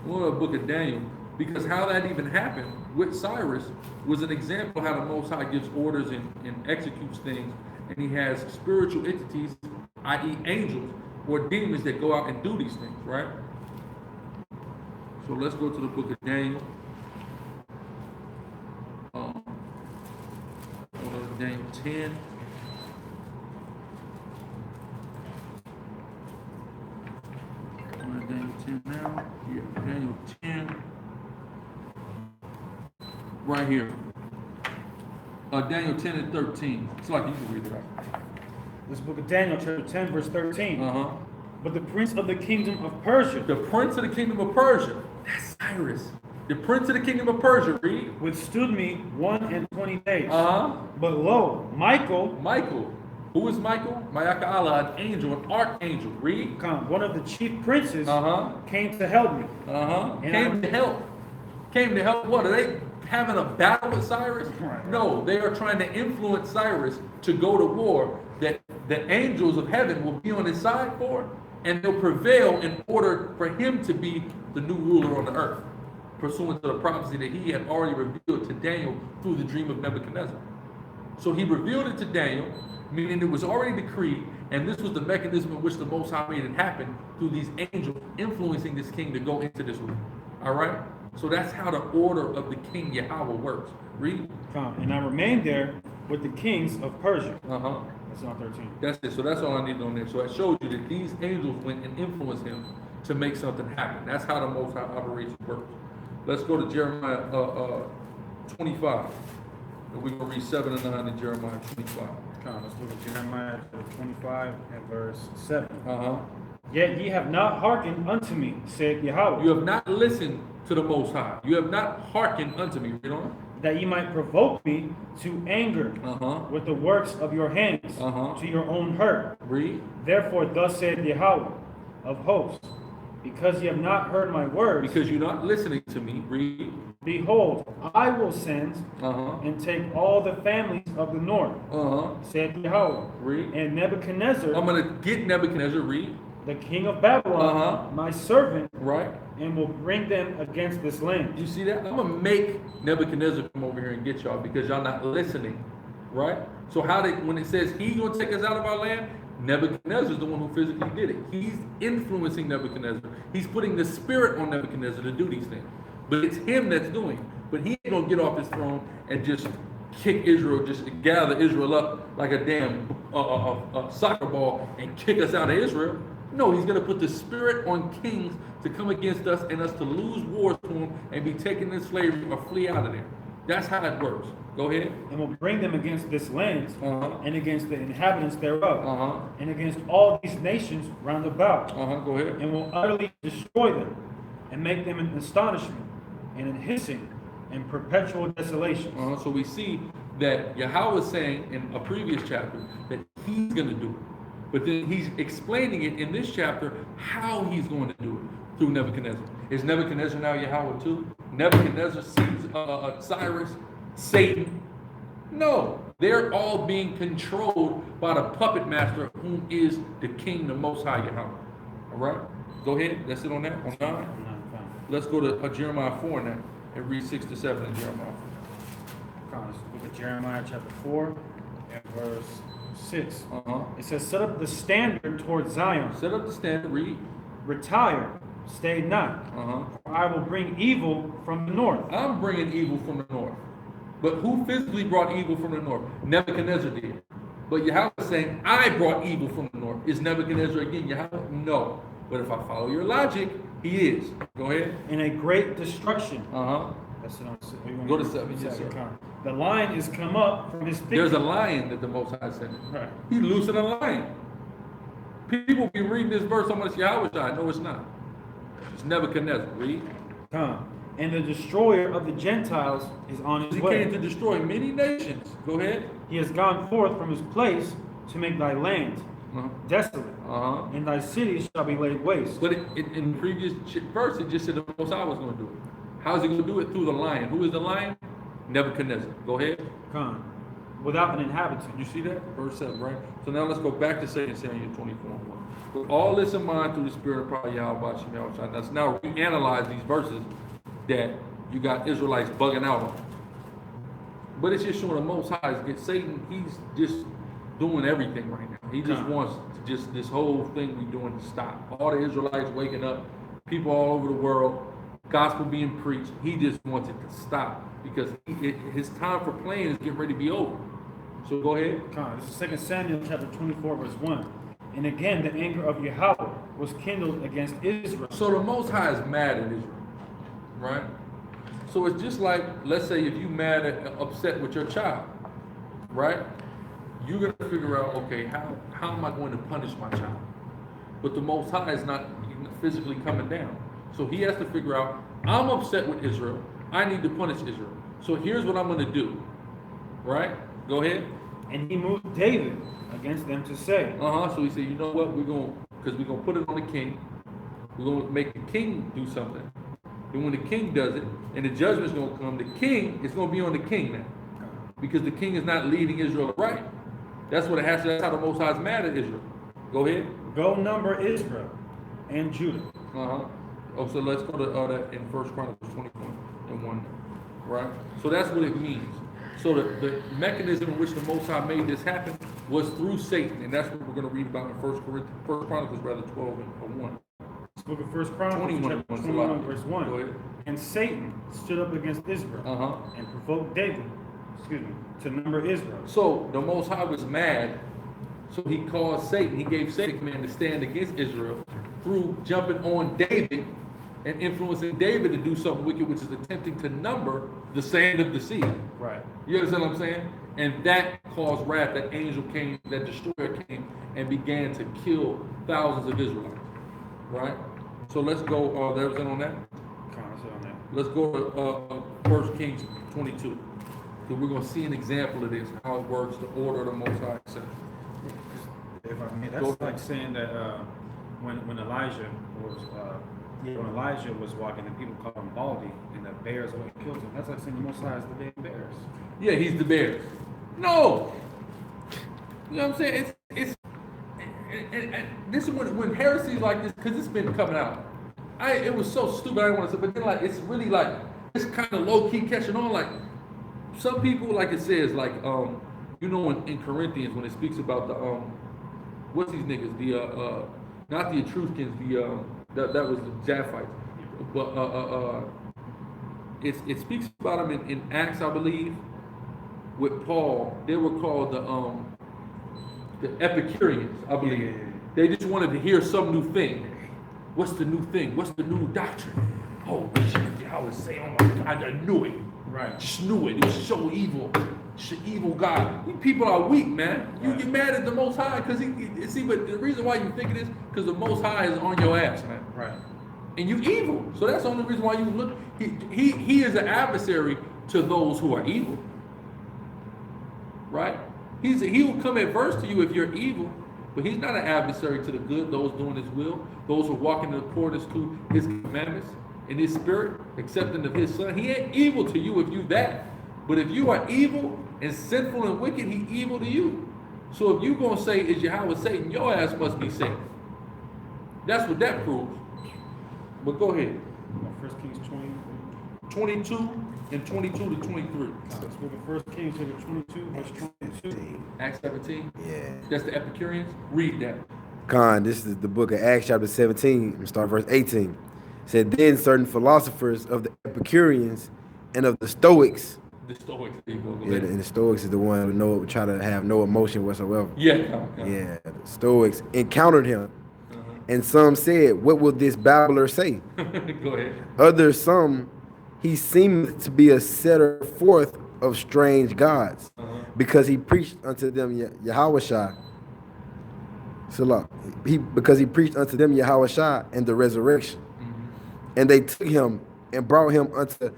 A: we're going to the book of Daniel. Because how that even happened with Cyrus was an example of how the Most High gives orders and executes things. And he has spiritual entities, i.e. angels or demons that go out and do these things, right? So let's go to the book of Daniel. Daniel 10. Daniel 10 now. Yeah, Daniel 10. Right here. Daniel 10 and 13. It's like you can read it out.
B: This book of Daniel, chapter 10, verse 13.
A: Uh-huh.
B: But the prince of the kingdom of Persia.
A: The prince of the kingdom of Persia. That's Cyrus. The prince of the kingdom of Persia, read.
B: Withstood me 21 days.
A: Uh-huh.
B: But lo, Michael.
A: Who is Michael? Ma'aka'Allah, an angel, an archangel. Read.
B: One of the chief princes
A: Uh-huh.
B: came to help me.
A: Uh-huh.
B: And
A: Came to help. Came to help what? Are they having a battle with Cyrus?
B: Right.
A: No, they are trying to influence Cyrus to go to war that the angels of heaven will be on his side for, and they'll prevail in order for him to be the new ruler on the earth, pursuant to the prophecy that he had already revealed to Daniel through the dream of Nebuchadnezzar. So he revealed it to Daniel, meaning it was already decreed, and this was the mechanism in which the Most High made it happen through these angels influencing this king to go into this room. All right? So that's how the order of the king Yahweh works. Read.
B: And I remained there with the kings of Persia.
A: Uh-huh.
B: That's not 13.
A: That's it. So that's all I need on there. So I showed you that these angels went and influenced him to make something happen. That's how the Most High operation works. Let's go to Jeremiah 25. And we're going to read 7 and 9 in Jeremiah 25.
B: Let's look at Jeremiah 25 and verse 7.
A: Uh-huh.
B: Yet ye have not hearkened unto me, saith Yahweh.
A: You have not listened to the Most High. You have not hearkened unto me. Read on.
B: That ye might provoke me to anger
A: Uh-huh.
B: with the works of your hands
A: Uh-huh.
B: to your own hurt.
A: Read.
B: Therefore thus saith Yahweh of hosts, because ye have not heard my words,
A: Because you're not listening to me. Read.
B: behold, I will send
A: Uh-huh.
B: and take all the families of the north,
A: Uh-huh.
B: saith Yahweh,
A: Read.
B: and Nebuchadnezzar,
A: I'm going to get Nebuchadnezzar. Read.
B: the king of Babylon,
A: Uh-huh.
B: my servant,
A: Right.
B: and will bring them against this land.
A: You see that? I'm going to make Nebuchadnezzar come over here and get y'all because y'all not listening. Right? So when it says he's going to take us out of our land, Nebuchadnezzar is the one who physically did it. He's influencing Nebuchadnezzar. He's putting the spirit on Nebuchadnezzar to do these things. But it's him that's doing it. But he ain't going to get off his throne and just kick Israel, just gather Israel up like a damn soccer ball and kick us out of Israel. No, he's going to put the spirit on kings to come against us and us to lose wars to them and be taken into slavery or flee out of there. That's how it works. Go ahead.
B: And will bring them against this land,
A: Uh-huh.
B: and against the inhabitants thereof,
A: Uh-huh.
B: and against all these nations round about,
A: Uh-huh. Go ahead.
B: and will utterly destroy them, and make them an astonishment, and an hissing, and perpetual desolation.
A: So we see that Yahweh is saying in a previous chapter that he's going to do it. But then he's explaining it in this chapter how he's going to do it through Nebuchadnezzar. Is Nebuchadnezzar now Yahweh too? Nebuchadnezzar sees Cyrus, Satan? No, they're all being controlled by the puppet master, whom is the king, the Most High Yahweh. All right, go ahead. That's it on that. On 9. Let's go to Jeremiah 4 now and read 6 to 7 in Jeremiah 4.
B: Let's look at Jeremiah chapter 4 and verse 6.
A: Uh-huh.
B: It says, set up the standard toward Zion.
A: Set up the standard. Read.
B: Retire, stay not.
A: Uh-huh.
B: For I will bring evil from the north.
A: I'm bringing evil from the north. But who physically brought evil from the north? Nebuchadnezzar did. But Yahweh is saying, I brought evil from the north. Is Nebuchadnezzar again Yahweh? No. But if I follow your logic, he is. Go ahead.
B: In a great destruction.
A: That's
B: it on.
A: Go to 7. Yes, sir.
B: The lion is come up from his thicket.
A: There's a lion that the Most High sent.
B: Right.
A: He loosened a lion. People be reading this verse, I'm going to say, Yahweh Shai. No, it's not. It's Nebuchadnezzar. Read.
B: And the destroyer of the Gentiles is on his
A: He
B: way.
A: came to destroy many nations. Go ahead.
B: He has gone forth from his place to make thy land desolate, and thy cities shall be laid waste.
A: But in the previous verse, it just said the Most High was going to do it. How is he going to do it? Through the lion. Who is the lion? Nebuchadnezzar. Go ahead.
B: Without an inhabitant.
A: You see that? Verse 7, right? So now let's go back to Samuel 24:1. With all this in mind through the spirit of power, Yahweh Shem. Let's now reanalyze these verses that you got Israelites bugging out on. But it's just showing the Most High is Satan, he's just doing everything right now. He just wants to just this whole thing we're doing to stop. All the Israelites waking up, people all over the world, gospel being preached. He just wants it to stop because his time for playing is getting ready to be over. So go ahead.
B: This is 2 Samuel chapter 24, verse 1. And again, the anger of Yahweh was kindled against Israel.
A: So the Most High is mad at Israel, right? So it's just like, let's say if you mad at, upset with your child, right? You're going to figure out, okay, how am I going to punish my child? But the Most High is not physically coming down. So he has to figure out, I'm upset with Israel. I need to punish Israel. So here's what I'm going to do, right? Go ahead.
B: And he moved David against them to say.
A: So he said, you know what? We're going to put it on the king. We're going to make the king do something. And when the king does it, and the judgment's going to come, the king is going to be on the king now. Because the king is not leading Israel right. That's what it has to, that's how the Most High is mad at Israel. Go ahead.
B: Go number Israel and Judah.
A: So let's go to that in 1 Chronicles 21:1. Right? So that's what it means. So the mechanism in which the Most High made this happen was through Satan. And that's what we're going to read about in 1 Chronicles 12:1.
B: Book of 1 Chronicles 21 verse 1.
A: Go ahead.
B: And Satan stood up against Israel and provoked David, to number Israel.
A: So the Most High was mad, so he called Satan. He gave Satan command to stand against Israel through jumping on David and influencing David to do something wicked, which is attempting to number the sand of the sea.
B: Right.
A: You understand what I'm saying? And that caused wrath. That angel came, that destroyer came, and began to kill thousands of Israelites. Right? So let's go, there was on that? Let's go to 1 Kings 22. So we're going to see an example of this, how it works, the order of the Most High.
B: If I may, that's like saying that when Elijah was walking and people called him Baldy and the bears went and killed him, that's like saying the Most High is the big bears.
A: Yeah, he's the bears. No! You know what I'm saying? And this is when heresies like this, because it's been coming out. It was so stupid, I didn't want to say, but then like, it's really like, it's kind of low-key catching on, like, some people, like it says, like, you know, in Corinthians, when it speaks about the, what's these niggas? The, not the Etruscans, that was the Japhites. But, it speaks about them in Acts, I believe, with Paul. They were called the Epicureans, I believe. Yeah. They just wanted to hear some new thing. What's the new thing? What's the new doctrine? Oh, I was saying, oh my God, I knew it.
B: Right.
A: Just knew it. It was so evil. It's an evil God. You people are weak, man. You get mad at the Most High because but the reason why you think it is because the Most High is on your ass, man.
B: Right.
A: And you evil. So that's the only reason why you look. He is an adversary to those who are evil. Right? He will come adverse to you if you're evil, but he's not an adversary to the good, those doing his will, those who are walking in accordance to his commandments, in his spirit, accepting of his son. He ain't evil to you if you that. But if you are evil and sinful and wicked, he evil to you. So if you gonna say, is Yahweh Satan, your ass must be Satan. That's what that proves. But go ahead.
B: 1 Kings
A: 22 and 22 to 23.
B: Let's go to 1 Kings chapter 22, verse 22.
A: Acts 17?
C: Yeah.
A: That's the Epicureans? Read that.
C: This is the book of Acts chapter 17, and start verse 18. It said, then certain philosophers of the Epicureans and of the Stoics
A: The Stoics, there you go. Go
C: Yeah,
A: ahead.
C: and the Stoics is the one who try to have no emotion whatsoever.
A: Yeah, come on.
C: Yeah, the Stoics encountered him,
A: Uh-huh.
C: and some said, "What will this babbler say?"
A: Go ahead.
C: Others, some, he seemed to be a setter forth of strange gods, because he preached unto them Yahushua. Salah. Because he preached unto them Yahushua and the resurrection. And they took him and brought him unto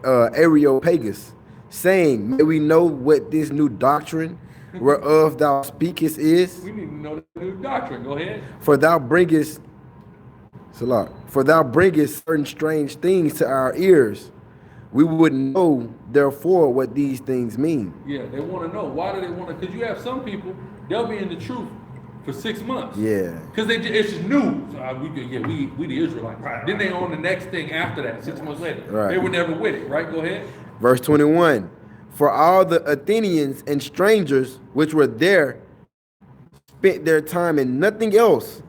C: Areopagus, saying, "May we know what this new doctrine whereof thou speakest is?
A: We need to know the new doctrine. Go ahead.
C: For thou bringest certain strange things to our ears. We would know, therefore, what these things mean."
A: Yeah, they want to know. Why do they want to? Because you have some people, they'll be in the truth for 6 months.
C: Yeah.
A: Because it's just new. So we the Israelites. Right. Then they on the next thing after that, 6 months later.
C: Right.
A: They were never with it, right? Go ahead.
C: Verse 21. For all the Athenians and strangers which were there spent their time in nothing else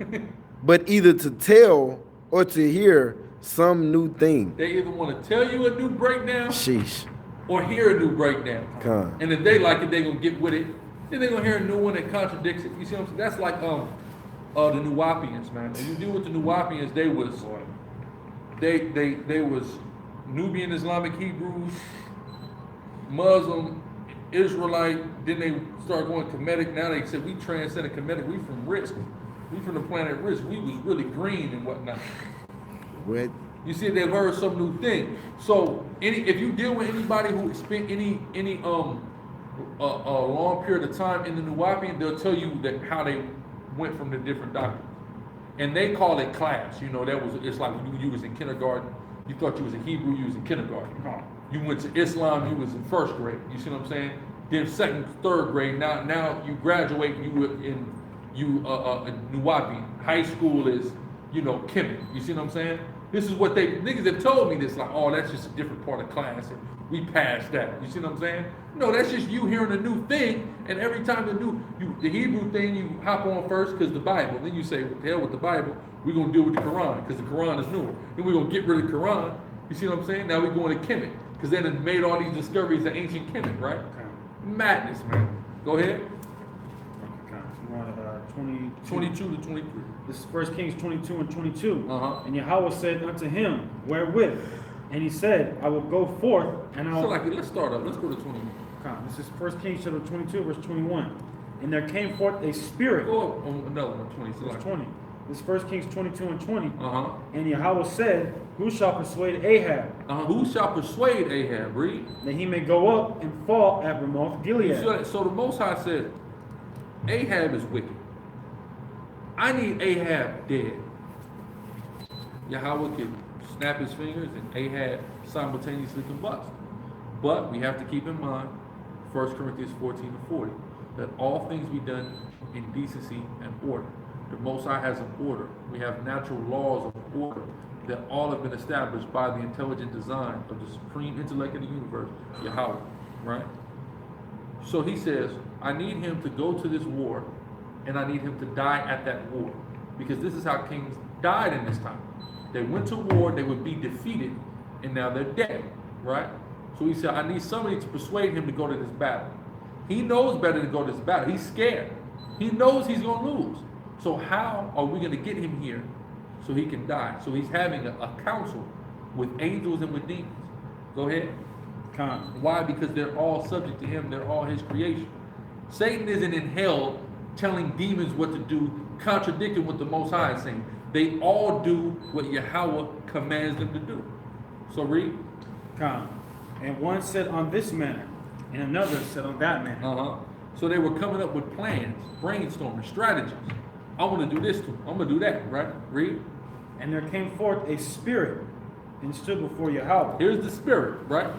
C: but either to tell or to hear some new thing.
A: They either want to tell you a new breakdown
C: Sheesh.
A: or hear a new breakdown.
C: Come.
A: And if they like it, they're gonna get with it. Then they're gonna hear a new one that contradicts it. You see what I'm saying? That's like the Nuwapians, man. When you deal with the Nuwapians, they was Nubian Islamic Hebrews, Muslim, Israelite. Then they start going Kemetic. Now they said we transcended Kemetic. We from Risk. We from the planet Risk. We was really green and whatnot.
C: What?
A: You see, they've heard some new thing. So, if you deal with anybody who spent any a long period of time in the Nuwapian, they'll tell you that how they went from the different doctrines, and they call it class. You know, it's like you was in kindergarten. You thought you was a Hebrew, you was in kindergarten. You went to Islam, you was in first grade. You see what I'm saying? Then second, third grade. Now you graduate, you were in Nuwapian. High school is Kemet. You see what I'm saying? This is what niggas have told me this, like, oh, that's just a different part of class, and we passed that. You see what I'm saying? No, that's just you hearing a new thing, and every time the Hebrew thing, you hop on first because the Bible. Then you say, what the hell with the Bible? We're going to deal with the Quran because the Quran is newer. Then we're going to get rid of the Quran. You see what I'm saying? Now we're going to Kemet because then it made all these discoveries of ancient Kemet, right? Madness, man. Go ahead. 22 to 23.
B: This is 1 Kings 22 and 22.
A: Uh-huh.
B: And Yahweh said unto him, wherewith? And he said, I will go forth and I will...
A: let's start up. Let's go to 21.
B: This is 1 Kings chapter 22, verse 21. And there came forth a spirit.
A: Go up on another one, 20.
B: Verse 20. This is 1 Kings 22 and 20.
A: Uh-huh.
B: And Yahweh said, who shall persuade Ahab?
A: Who shall persuade Ahab? Read.
B: That he may go up and fall at Ramoth Gilead.
A: So the Most High said, Ahab is wicked. I need Ahab dead. Yahweh could snap his fingers and Ahab simultaneously combust. But we have to keep in mind 1 Corinthians 14 and 40, that all things be done in decency and order. The Most High has an order. We have natural laws of order that all have been established by the intelligent design of the supreme intellect of the universe, Yahweh, right? So he says, I need him to go to this war, and I need him to die at that war. Because this is how kings died in this time. They went to war, they would be defeated, and now they're dead, right? So he said, I need somebody to persuade him to go to this battle. He knows better to go to this battle. He's scared. He knows he's going to lose. So how are we going to get him here so he can die? So he's having a council with angels and with demons. Go ahead. Why? Because they're all subject to him. They're all his creation. Satan isn't in hell telling demons what to do, contradicting what the Most High is saying. They all do what Yahweh commands them to do. So read.
B: And one said on this manner, and another said on that manner.
A: So they were coming up with plans, brainstorming, strategies. I want to do this to him. I'm going to do that, right? Read.
B: And there came forth a spirit and stood before Yahweh.
A: Here's the spirit, right?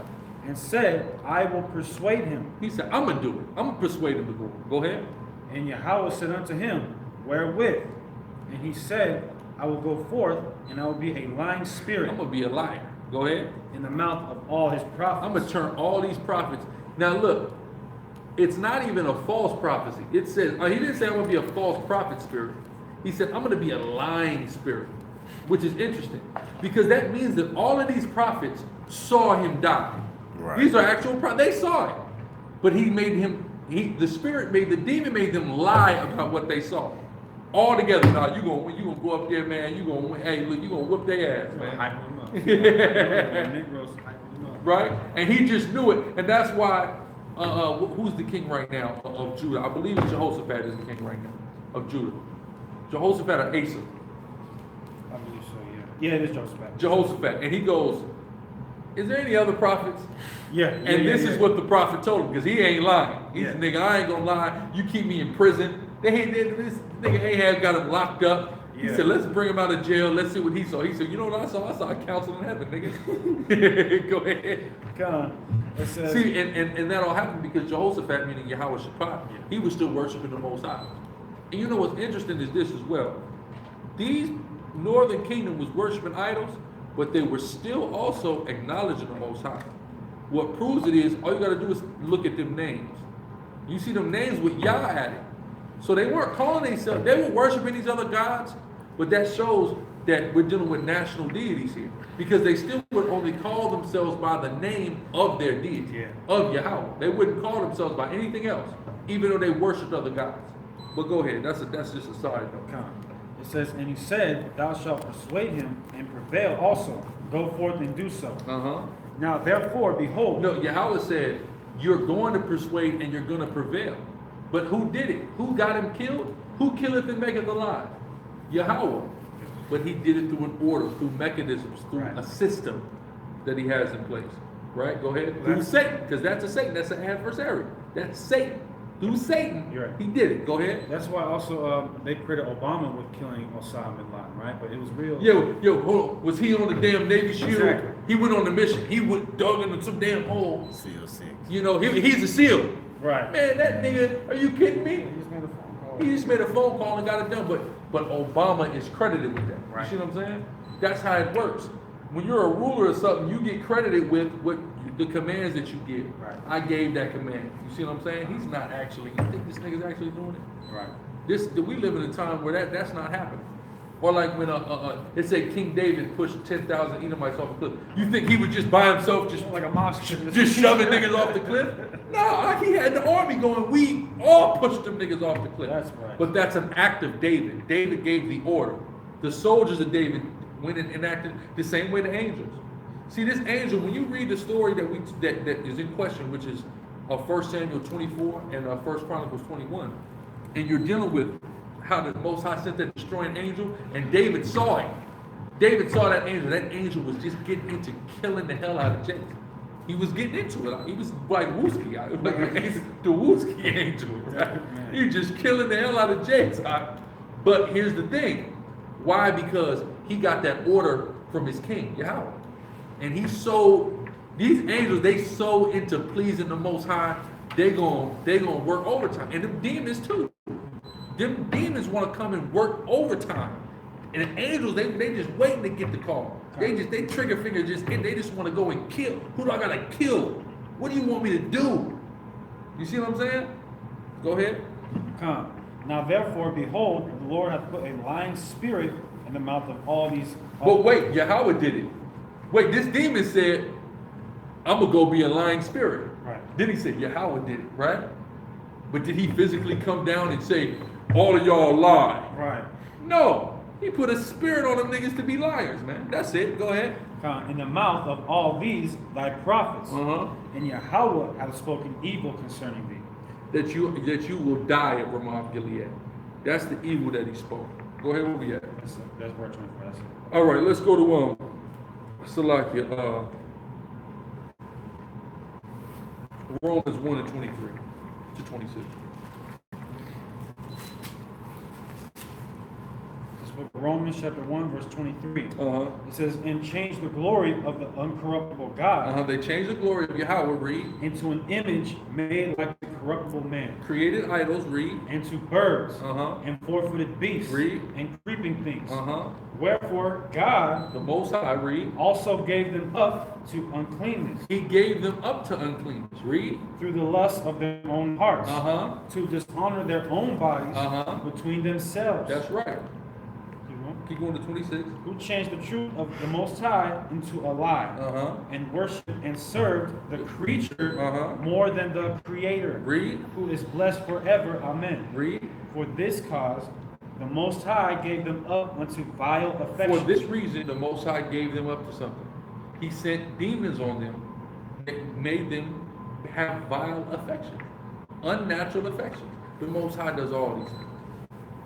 B: And said, I will persuade him.
A: He said, I'm going to do it. I'm going to persuade him to go. Go ahead.
B: And Yahweh said unto him, wherewith? And he said, I will go forth, and I will be a lying spirit.
A: I'm going to be a liar. Go ahead.
B: In the mouth of all his prophets.
A: I'm going to turn all these prophets. Now look, it's not even a false prophecy. It says, he didn't say I'm going to be a false prophet spirit. He said, I'm going to be a lying spirit, which is interesting because that means that all of these prophets saw him die.
C: Right.
A: These are actual they saw it. But he made him, the demon made them lie about what they saw. All together. Now you gonna go up there, man, you gonna hey look, you gonna whip their ass, man.
B: Hype them up. Negroes hype them up.
A: Right? And he just knew it. And that's why who's the king right now of Judah? I believe Jehoshaphat is the king right now of Judah. Jehoshaphat or Asa?
B: I believe so, yeah. Yeah, it is Jehoshaphat.
A: Jehoshaphat. And he goes, is there any other prophets?
B: Yeah.
A: And this is what the prophet told him, because he ain't lying. He's
B: Yeah.
A: nigga, I ain't gonna lie. You keep me in prison. This nigga Ahab got him locked up. He
B: Yeah.
A: said, let's bring him out of jail. Let's see what he saw. He said, you know what I saw? I saw a council in heaven, nigga. Go ahead.
B: Come on. It says,
A: See, and that all happened because Jehoshaphat, meaning Yahweh Shaphat, he was still worshiping the Most High. And you know what's interesting is this as well. These northern kingdom was worshiping idols, but they were still also acknowledging the Most High. What proves it is, all you gotta do is look at them names. You see them names with Yah at it. So they weren't calling themselves, they were worshiping these other gods, but that shows that we're dealing with national deities here. Because they still would only call themselves by the name of their deity, of Yahweh. They wouldn't call themselves by anything else, even though they worshiped other gods. But go ahead, that's just a side note.
B: come on. It says, and he said, thou shalt persuade him and prevail also. Go forth and do so.
A: Uh-huh.
B: Now therefore, behold.
A: No, Yahweh said, you're going to persuade and you're going to prevail. But who did it? Who got him killed? Who killeth and maketh alive? Yahweh. But he did it through an order, through mechanisms, through a system that he has in place. Right? Go ahead. Through Satan, because that's a Satan. That's an adversary. That's Satan. Through Satan,
B: You're right.
A: He did it. Go ahead.
B: That's why also they credited Obama with killing Osama bin Laden, right? But it was real.
A: Yo, hold on. Was he on the damn Navy SEAL?
B: Exactly.
A: He went on the mission. He went dug into some damn hole.
C: SEAL 6.
A: You know, he's a SEAL.
B: Right.
A: Man, that nigga, are you kidding me?
B: He just made a phone call.
A: He just made a phone call and got it done. But Obama is credited with that.
B: Right.
A: You see what I'm saying? That's how it works. When you're a ruler or something, you get credited with what the commands that you give.
B: Right.
A: I gave that command. You see what I'm saying? He's not actually. You think this nigga's actually doing it?
B: Right.
A: We live in a time where that's not happening. Or like when it said King David pushed 10,000 Edomites off a cliff. You think he would just by himself just
B: Like a monster.
A: just shoving niggas off the cliff? No, he had the army going. We all pushed them niggas off the cliff.
B: That's right.
A: But that's an act of David. David gave the order. The soldiers of David went and enacted the same way the angels. See, this angel, when you read the story that is in question, which is 1 Samuel 24 and 1 Chronicles 21, and you're dealing with how the Most High sent that destroying angel, and David saw it. David saw that angel. That angel was just getting into killing the hell out of Jacob. He was getting into it. He was like Wooski, like the Wooski angel. Right? He was just killing the hell out of Jacob. But here's the thing. Why? Because he got that order from his king, Yahweh. And these angels, they so into pleasing the Most High, they gonna work overtime. And them demons too. Them demons want to come and work overtime. And the angels, they just waiting to get the call. They trigger finger just hit. They just want to go and kill. Who do I gotta kill? What do you want me to do? You see what I'm saying? Go ahead.
B: Come. Now therefore, behold, the Lord hath put a lying spirit in the mouth of all these.
A: But wait, Yahweh did it. Wait, this demon said, I'm gonna go be a lying spirit.
B: Right.
A: Then he said, Yahweh did it, right? But did he physically come down and say, all of y'all lie?
B: Right.
A: No. He put a spirit on them niggas to be liars, man. That's it. Go ahead.
B: In the mouth of all these thy prophets,
A: Uh-huh.
B: and Yahweh hath spoken evil concerning thee.
A: That you will die at Ramoth Gilead. That's the evil that he spoke. Go ahead, where we at?
B: That's verse 24. That's it.
A: All right, let's go to Salakia. Romans 1 and 23 to 26.
B: This book of Romans chapter 1, verse 23.
A: Uh-huh.
B: It says, and change the glory of the uncorruptible God
A: They changed the glory of Yahweh, read.
B: into an image made like the corruptible man,
A: Created idols, read.
B: and to birds,
A: Uh-huh.
B: and four-footed beasts,
A: Read.
B: and creeping things.
A: Uh-huh.
B: Wherefore God
A: The Most High, read.
B: also gave them up to uncleanness
A: He gave them up to uncleanness, read.
B: through the lust of their own hearts,
A: Uh-huh.
B: to dishonor their own bodies
A: Uh-huh.
B: between themselves.
A: That's right.
B: Keep going.
A: Keep going to 26.
B: Who changed the truth of the Most High into a lie, and worshipped and served the creature more than the Creator,
A: Read.
B: who is blessed forever. Amen.
A: Read.
B: For this cause, the Most High gave them up unto vile
A: For
B: affections.
A: this reason, the Most High gave them up to something. He sent demons on them that made them have vile affections, unnatural affections. The Most High does all these things.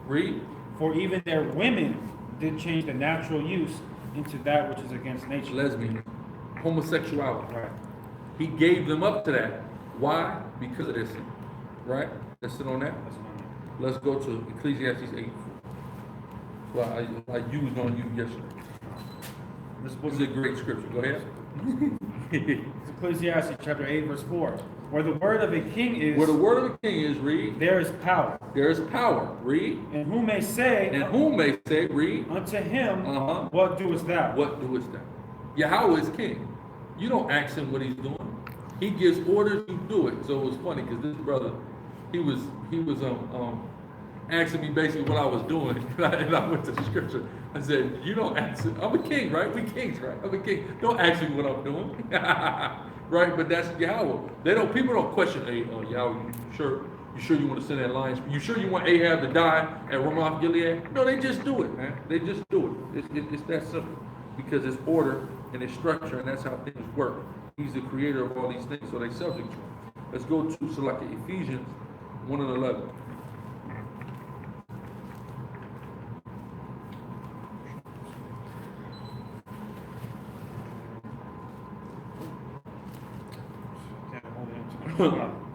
A: Read.
B: For even their women did change the natural use into that which is against nature.
A: Lesbian, homosexuality.
B: Right.
A: He gave them up to that. Why? Because of their sin. Right? Let's sit on that.
B: That's what I mean.
A: Let's go to Ecclesiastes 8. Well, I used on you yesterday.
B: This
A: This is a great scripture. Go ahead.
B: It's Ecclesiastes chapter 8, verse 4. Where the word of a king is,
A: Where the word of the king is, read.
B: there is power.
A: There is power. Read.
B: And who may say,
A: And whom may say, read.
B: unto him,
A: Uh-huh.
B: what doest thou?
A: What doest thou? Yahweh is king. You don't ask him what he's doing. He gives orders, you do it. So it was funny because this brother, he was asking me basically what I was doing, and I went to the scripture. I said, "You don't ask. I'm a king, right? We kings, right? I'm a king. Don't ask me what I'm doing, right? But that's Yahweh. They don't. People don't question. Hey, Yahweh, you sure you want to send that lion? You sure you want Ahab to die at Ramoth Gilead? No, they just do it, man. They just do it. It's that simple because it's order and it's structure, and that's how things work. He's the creator of all these things, so they subject to him. Let's go to Ephesians 1 and 11.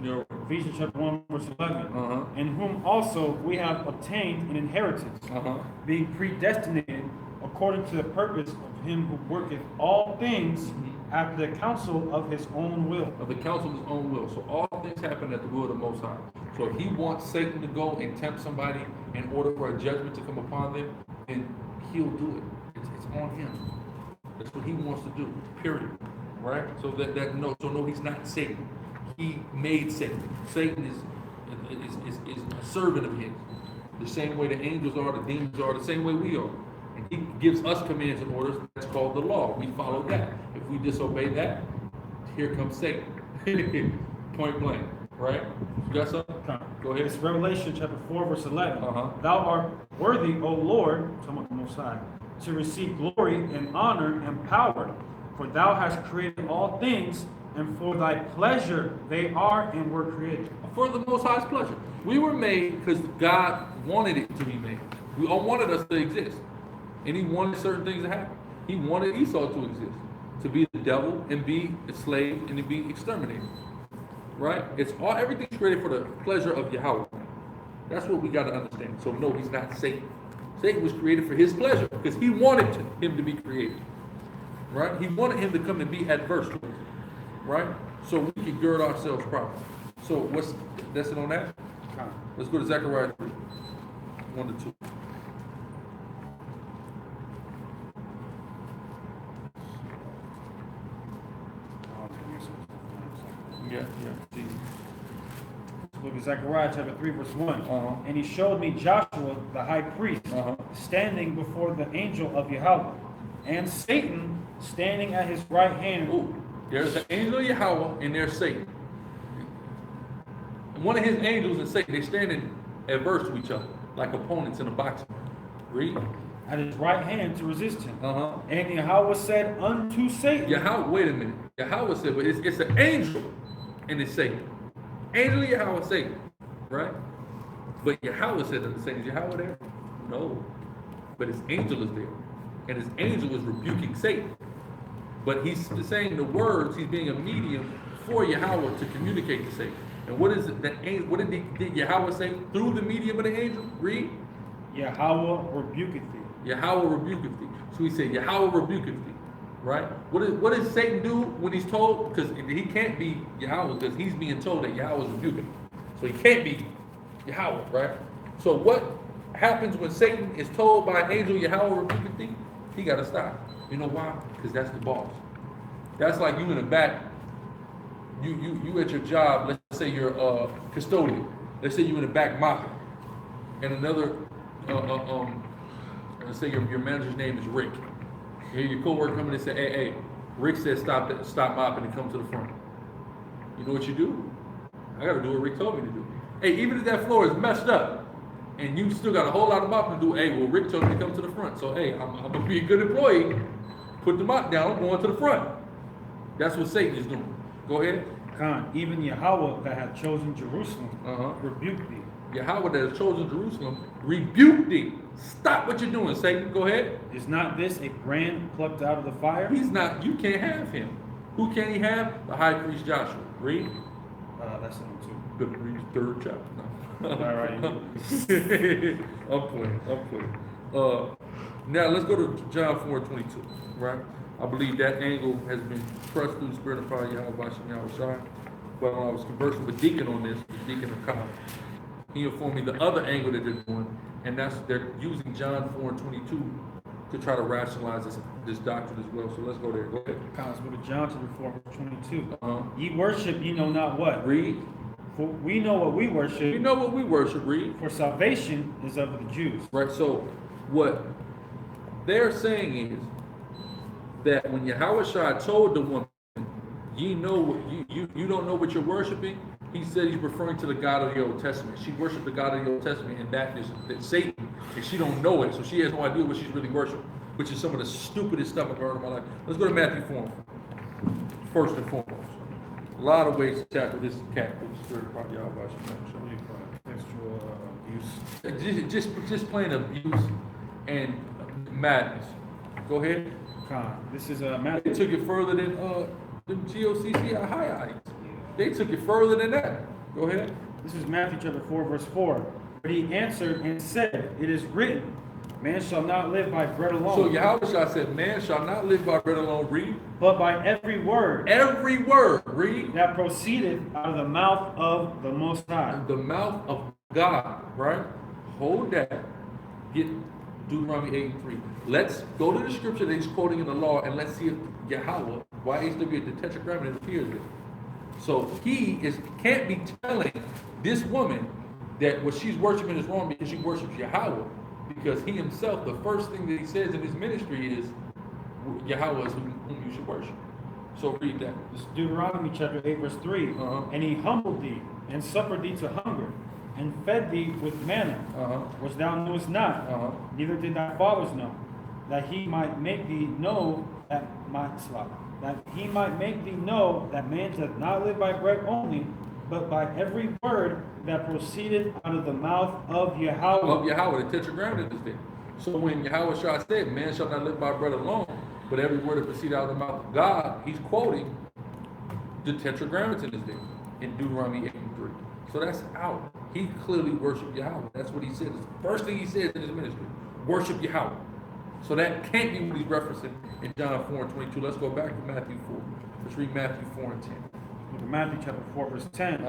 B: Yeah. Ephesians chapter 1, verse 11. In whom also we have obtained an inheritance, being predestinated according to the purpose of him who worketh all things after the counsel of his own will.
A: Of the counsel of his own will. So all things happen at the will of the Most High. So if he wants Satan to go and tempt somebody in order for a judgment to come upon them, then he'll do it. It's on him. That's what he wants to do. Period. Right? So no, he's not Satan. He made Satan. Satan is a servant of his. The same way the angels are, the demons are, the same way we are. And he gives us commands and orders. That's called the law. We follow that. If we disobey that, here comes Satan. Point blank. Right? You got something? Go ahead.
B: It's Revelation chapter 4, verse 11. Thou art worthy, O Lord, talking about the Most High, to receive glory and honor and power, for thou hast created all things, and for thy pleasure they are and were created.
A: For the Most High's pleasure. We were made because God wanted it to be made. We all wanted us to exist. And he wanted certain things to happen. He wanted Esau to exist, to be the devil and be a slave and to be exterminated. Right? Everything's created for the pleasure of Yahweh. That's what we got to understand. So no, he's not Satan. Satan was created for his pleasure because he wanted him to be created. Right? He wanted him to come and be adverse to us. Right? So we can gird ourselves properly. So that's it on that? Let's go to Zechariah 3, 1 to 2. Yeah. See.
B: Book of Zechariah chapter 3, verse 1. And he showed me Joshua, the high priest, standing before the angel of Yahweh, and Satan standing at his right hand.
A: Ooh, there's the angel of Yahweh and there's Satan. And one of his angels and Satan, they're standing adverse to each other, like opponents in a boxing. Read.
B: At his right hand to resist him. And Yahweh said unto Satan.
A: Wait a minute. Yahweh said, but it's an angel and it's Satan. Angel of Yahweh, Satan. Right? But Yahweh said to Satan, is Yahweh there? No. But his angel is there. And his angel is rebuking Satan. But he's saying the words, he's being a medium for Yahweh to communicate to Satan. And what is it what did Yahweh say through the medium of the angel? Read.
B: Yahweh rebuketh thee.
A: Yahweh rebuketh thee. So he said, Yahweh rebuketh thee. Right? What does Satan do when he's told? Because he can't be Yahweh because he's being told that Yahweh is rebuking him. So he can't be Yahweh, right? So what happens when Satan is told by an angel, Yahweh rebuketh thee? He got to stop. You know why? Because that's the boss. That's like you in the back. You at your job. Let's say you're a custodian. Let's say you're in the back mopping, and another Let's say your manager's name is Rick. You hear your coworker come in and say, hey, Rick said stop mopping and come to the front. You know what you do? I gotta do what Rick told me to do. Hey, even if that floor is messed up and you still got a whole lot of mopping to do, hey, well, Rick told me to come to the front. So, hey, I'm gonna be a good employee. Put the mop down, I'm going to the front. That's what Satan is doing. Go ahead.
B: Khan, even Yahweh that had chosen Jerusalem rebuked thee.
A: Yahweh that has chosen Jerusalem rebuked thee. Stop what you're doing, Satan. Go ahead.
B: Is not this a brand plucked out of the fire?
A: He's not, you can't have him. Who can he have? The high priest Joshua. Read.
B: That's him too.
A: Good, read the 3rd chapter. No.
B: All right.
A: I'm playing. Now let's go to John 4:22, right? I believe that angle has been pressed through the spirit of power, Yahweh Shai. But when I was conversing with Deacon on this, the Deacon of Kyle, he informed me the other angle that they're doing, and that's they're using John 4:22 to try to rationalize this doctrine as well. So let's go there. Go ahead.
B: Khan, let's go to John chapter 4, verse 22.
A: Uh-huh.
B: Ye worship, ye know not what.
A: Read.
B: For we know what we worship.
A: We know what we worship. Read.
B: For salvation is of the Jews.
A: Right. So what they're saying is that when Yahweh Shai told the woman, you know what you don't know what you're worshiping, he said he's referring to the God of the Old Testament. She worshiped the God of the Old Testament, and that is Satan, and she don't know it, so she has no idea what she's really worshiping, which is some of the stupidest stuff I've heard in my life. Let's go to Matthew 4, first and foremost. A lot of ways to tackle this cat with the spirit of God, Yahweh Shai.
B: Textual abuse.
A: Just plain abuse and madness. Go ahead.
B: Khan, this is
A: They
B: Matthew.
A: took it further than GOCC high. They took it further than that. Go ahead.
B: This is Matthew chapter 4, verse 4. But he answered and said, it is written, man shall not live by bread alone.
A: So Yahweh Shai said, man shall not live by bread alone. Read.
B: But by every word.
A: Every word. Read.
B: That proceeded out of the mouth of the Most High.
A: The mouth of God. Right? Hold that. Get Deuteronomy 8:3. Let's go to the scripture that he's quoting in the law, and let's see if Yahweh, YHWH, the tetragrammaton, appears there. So he can't be telling this woman that what she's worshiping is wrong because she worships Yahweh. Because he himself, the first thing that he says in his ministry is Yahweh is whom you should worship. So read that.
B: This is Deuteronomy chapter 8, verse 3. And he humbled thee, and suffered thee to hunger, and fed thee with manna, which thou knewest not, neither did thy fathers know, that he might make thee know that he might make thee know that man doth not live by bread only, but by every word that proceeded out of the mouth of Yahweh.
A: Of Yahweh, the tetragrammaton is there. So when Yahweh Shai said, man shall not live by bread alone, but every word that proceeded out of the mouth of God, he's quoting the tetragrammaton is there in Deuteronomy 8:3. So that's out. He clearly worshiped Yahweh. That's what he said. It's the first thing he says in his ministry. Worship Yahweh. So that can't be what he's referencing in John 4:22. Let's go back to Matthew 4. Let's read Matthew 4:10.
B: Look at Matthew chapter 4, verse 10.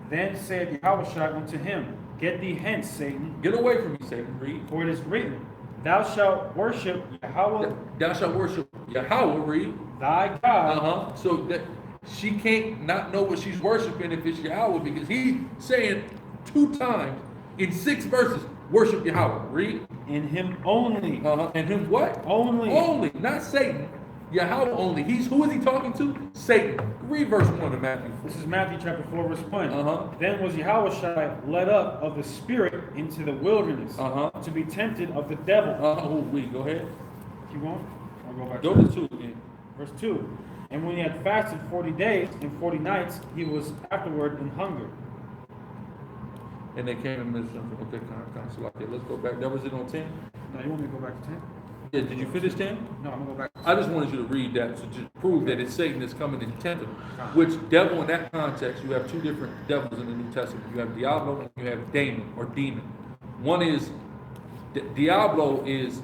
B: Then said Yahushua unto him, get thee hence, Satan.
A: Get away from me, Satan. Read.
B: For it is written, thou shalt worship Yahweh.
A: Thou shalt worship Yahweh. Read.
B: Thy God.
A: So that she can't not know what she's worshiping if it's Yahweh, because he's saying 2 times in 6 verses, worship Yahweh. Read.
B: In him only.
A: And him what?
B: Only.
A: Only, not Satan. Yahweh only. Who is he talking to? Satan. Read verse 1 of Matthew 4.
B: This is Matthew chapter 4, verse 1. Then was Yahushua led up of the Spirit into the wilderness to be tempted of the devil.
A: Go ahead.
B: Keep going. I'll go back
A: Go to 2 again.
B: Verse 2. And when he had fasted 40 days and 40 nights, he was afterward in hunger.
A: And they came and ministered. Okay, okay, let's go back. That was it on 10?
B: No, you want me to go back to 10?
A: Yeah, did you finish 10?
B: No, I'm going to go back.
A: I just wanted you to read that to just prove that it's Satan that's coming and tempting. Which devil in that context, you have 2 different devils in the New Testament. You have Diablo and you have Damon or demon. One is, Diablo is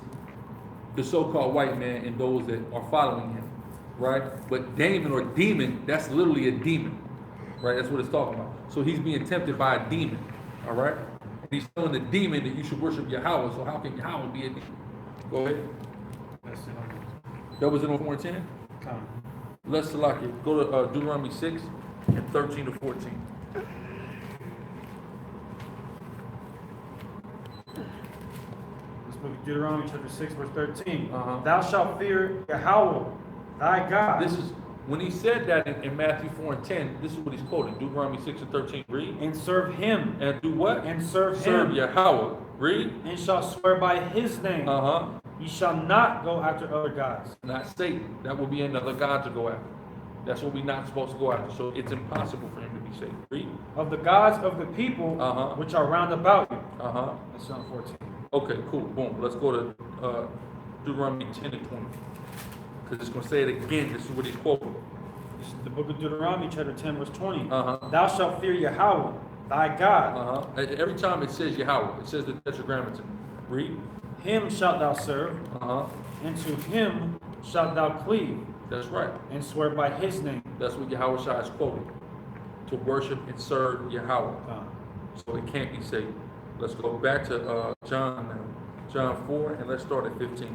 A: the so-called white man and those that are following him, right? But Damon or demon, that's literally a demon, right? That's what it's talking about. So he's being tempted by a demon, all right? And he's telling the demon that you should worship Yahweh, so how can Yahweh be a demon? Go ahead.
B: That's it.
A: That was it on 4 and 10? Let's select it. Go to Deuteronomy 6 and 13 to 14.
B: This book Deuteronomy chapter 6, verse 13.
A: Uh-huh.
B: Thou shalt fear Yahweh, thy God.
A: This is, when he said that in Matthew 4 and 10, this is what he's quoting. Deuteronomy 6 and 13. Read.
B: And serve him.
A: And do what?
B: And serve
A: Serve
B: him.
A: Yahweh. Read.
B: And shall swear by his name.
A: Uh-huh.
B: Ye shall not go after other gods.
A: Not Satan. That will be another God to go after. That's what we're not supposed to go after. So it's impossible for him to be saved. Read.
B: Of the gods of the people
A: Uh-huh.
B: which are round about you.
A: Uh-huh.
B: That's John 14.
A: Okay, cool. Boom. Let's go to Deuteronomy 10 and 20. Because it's going to say it again. This is what he's quoting.
B: This is the book of Deuteronomy chapter 10, verse 20.
A: Uh-huh.
B: Thou shalt fear Yahweh, thy God.
A: Uh-huh. Every time it says Yahweh, it says the Tetragrammaton. Read.
B: Him shalt thou serve,
A: Uh-huh.
B: and to him shalt thou cleave,
A: That's right.
B: and swear by his name.
A: That's what Yahweh Shai is quoting. To worship and serve Yahweh. So it can't be saved. Let's go back to John now. John 4, and let's start at 15.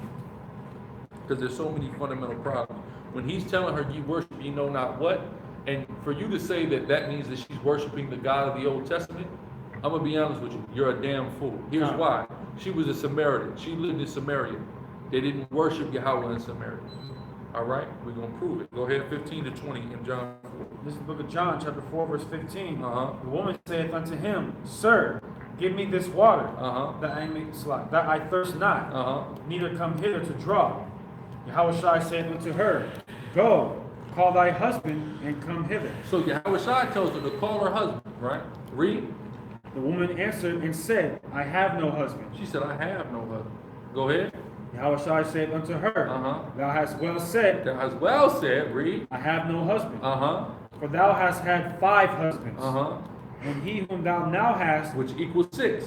A: Because there's so many fundamental problems. When he's telling her, you worship you know not what, and for you to say that that means that she's worshiping the God of the Old Testament, I'm going to be honest with you. You're a damn fool. Here's why. She was a Samaritan. She lived in Samaria. They didn't worship Yahweh in Samaria. All right? We're going to prove it. Go ahead, 15 to 20 in John 4.
B: This is the book of John, chapter 4, verse 15.
A: Uh-huh.
B: The woman saith unto him, Sir, give me this water,
A: Uh-huh.
B: that I thirst not,
A: Uh-huh.
B: neither come hither to draw. Yahweh Shai saith unto her, Go, call thy husband, and come hither.
A: So Yahweh Shai tells her to call her husband, right? Read.
B: The woman answered and said, I have no husband.
A: She said, I have no husband. Go ahead.
B: Yahweh Shai said unto her,
A: Uh-huh.
B: Thou hast well said,
A: That has well said, read.
B: I have no husband.
A: Uh-huh.
B: For thou hast had 5 husbands,
A: Uh-huh.
B: and he whom thou now hast
A: Which equals 6.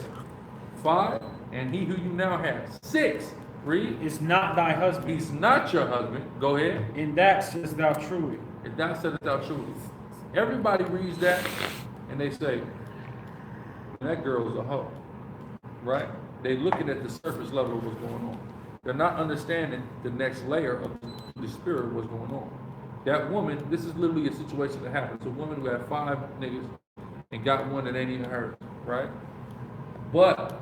A: 5, and he who you now have. 6. Read.
B: is not thy husband.
A: He's not your husband. Go ahead.
B: In that says thou truly.
A: If thou saidest thou truly. Everybody reads that, and they say, that girl is a hoe. Right? They looking at the surface level of what's going on. They're not understanding the next layer of the spirit of what's going on. That woman, this is literally a situation that happens. A woman who had 5 niggas and got one that ain't even hers, right? But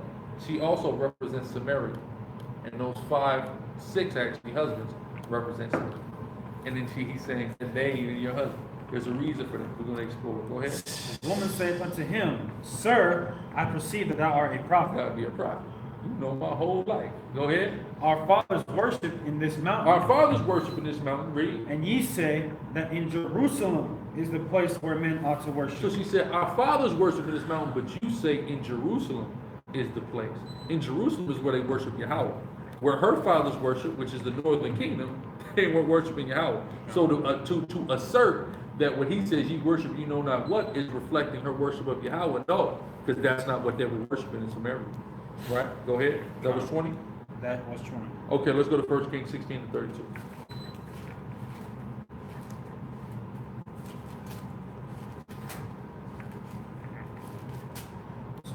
A: she also represents Samaria. And those 6 actually husbands represent Samaria. And then he's saying, and they ain't your husband. There's a reason for that. We're going to explore. Go ahead.
B: The woman saith unto him, Sir, I perceive that thou art a prophet.
A: Gotta be a prophet. You know my whole life. Go ahead.
B: Our fathers worship in this mountain.
A: Our fathers worship in this mountain. Read.
B: And ye say that in Jerusalem is the place where men ought to worship.
A: So she said, our fathers worship in this mountain, but you say in Jerusalem is the place. In Jerusalem is where they worship Yahweh. Where her fathers worship, which is the northern kingdom, they were worshiping Yahweh. So to assert that when he says ye worship you know not what is reflecting her worship of Yahweh, no, because that's not what they were worshiping in Samaria. Right? Go ahead. That was 20?
B: That was 20.
A: Okay, let's go to 1 Kings 16 to 32.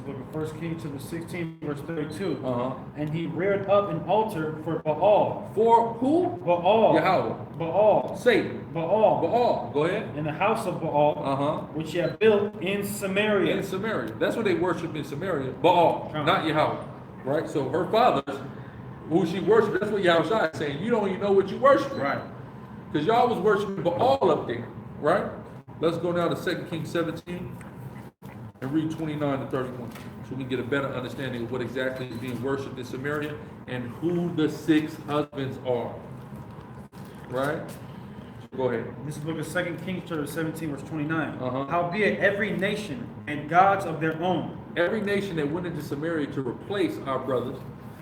B: Book of 1 Kings chapter 16, verse 32.
A: Uh-huh.
B: And he reared up an altar for Baal.
A: For who?
B: Baal.
A: Yahweh.
B: Baal.
A: Satan.
B: Baal.
A: Baal. Go ahead.
B: In the house of Baal,
A: Uh-huh.
B: which he had built in Samaria.
A: In Samaria. That's what they worship in Samaria. Baal,
B: Uh-huh.
A: not Yahweh. Right? So her fathers, who she worshiped, that's what Yahweh is saying. You don't even know what you worship.
B: Right.
A: Because y'all was worshiping Baal up there. Right? Let's go now to 2 Kings 17 and read 29 to 31. So we can get a better understanding of what exactly is being worshipped in Samaria and who the 6 husbands are. Right? Go ahead.
B: This is the book of 2 Kings chapter 17, verse 29.
A: Uh-huh.
B: Howbeit every nation and gods of their own.
A: Every nation that went into Samaria to replace our brothers,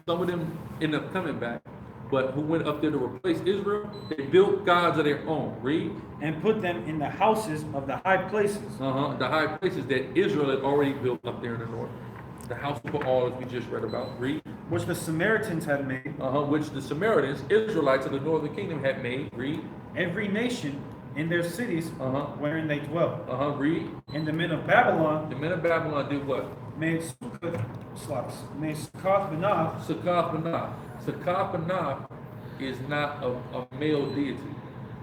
A: some of them ended up coming back, but who went up there to replace Israel, they built gods of their own. Read.
B: And put them in the houses of the high places.
A: The high places that Israel had already built up there in the north. The house of Baal, as we just read about. Read.
B: Which the Samaritans had made.
A: Which the Samaritans, Israelites of the northern kingdom, had made. Read.
B: Every nation in their cities wherein they dwelt.
A: Read.
B: And the men of Babylon
A: The men of Babylon did what?
B: made Succoth-Benoth.
A: Succoth-Benoth. Succoth-Benoth is not a male deity.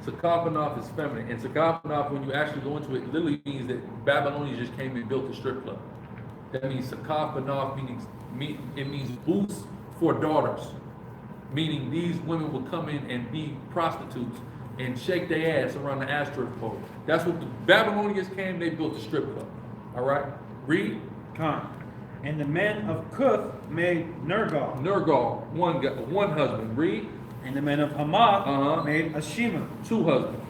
A: Succoth-Benoth is feminine. And Succoth-Benoth, when you actually go into it, literally means that Babylonians just came and built a strip club. That means Succoth-Benoth means booths for daughters, meaning these women would come in and be prostitutes and shake their ass around the asterisk pole. That's what the Babylonians came, they built a strip club. All right? Read.
B: Con. And the men of Cuth made Nergal.
A: Nergal, one husband. Read.
B: And the men of Hamath
A: Uh-huh.
B: made Ashima.
A: Two husbands.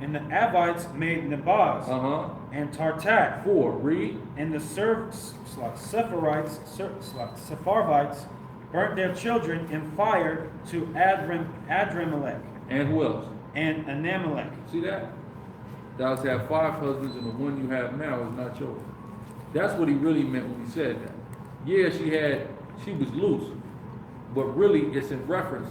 B: And the Avites made Nebaz
A: Uh-huh.
B: and Tartak.
A: Four. Read.
B: And the Sepharvites burnt their children in fire to Adramelech
A: And who else?
B: and Anamelech.
A: See that? Thou hast had 5 husbands, and the one you have now is not yours. That's what he really meant when he said that. Yeah, she was loose, but really it's in reference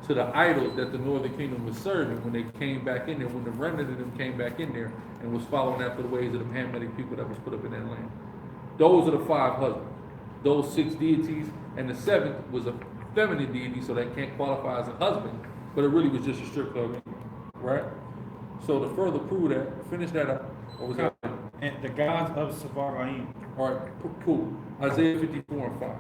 A: to the idols that the northern kingdom was serving when they came back in there, when the remnant of them came back in there and was following after the ways of the Hamitic people that was put up in that land. Those are the 5 husbands. Those 6 deities, and the 7th was a feminine deity, so that can't qualify as a husband, but it really was just a strip club, right? So to further prove that, finish that up. What was that?
B: And the gods of Sepharvaim.
A: All right, cool. Isaiah 54 and 5.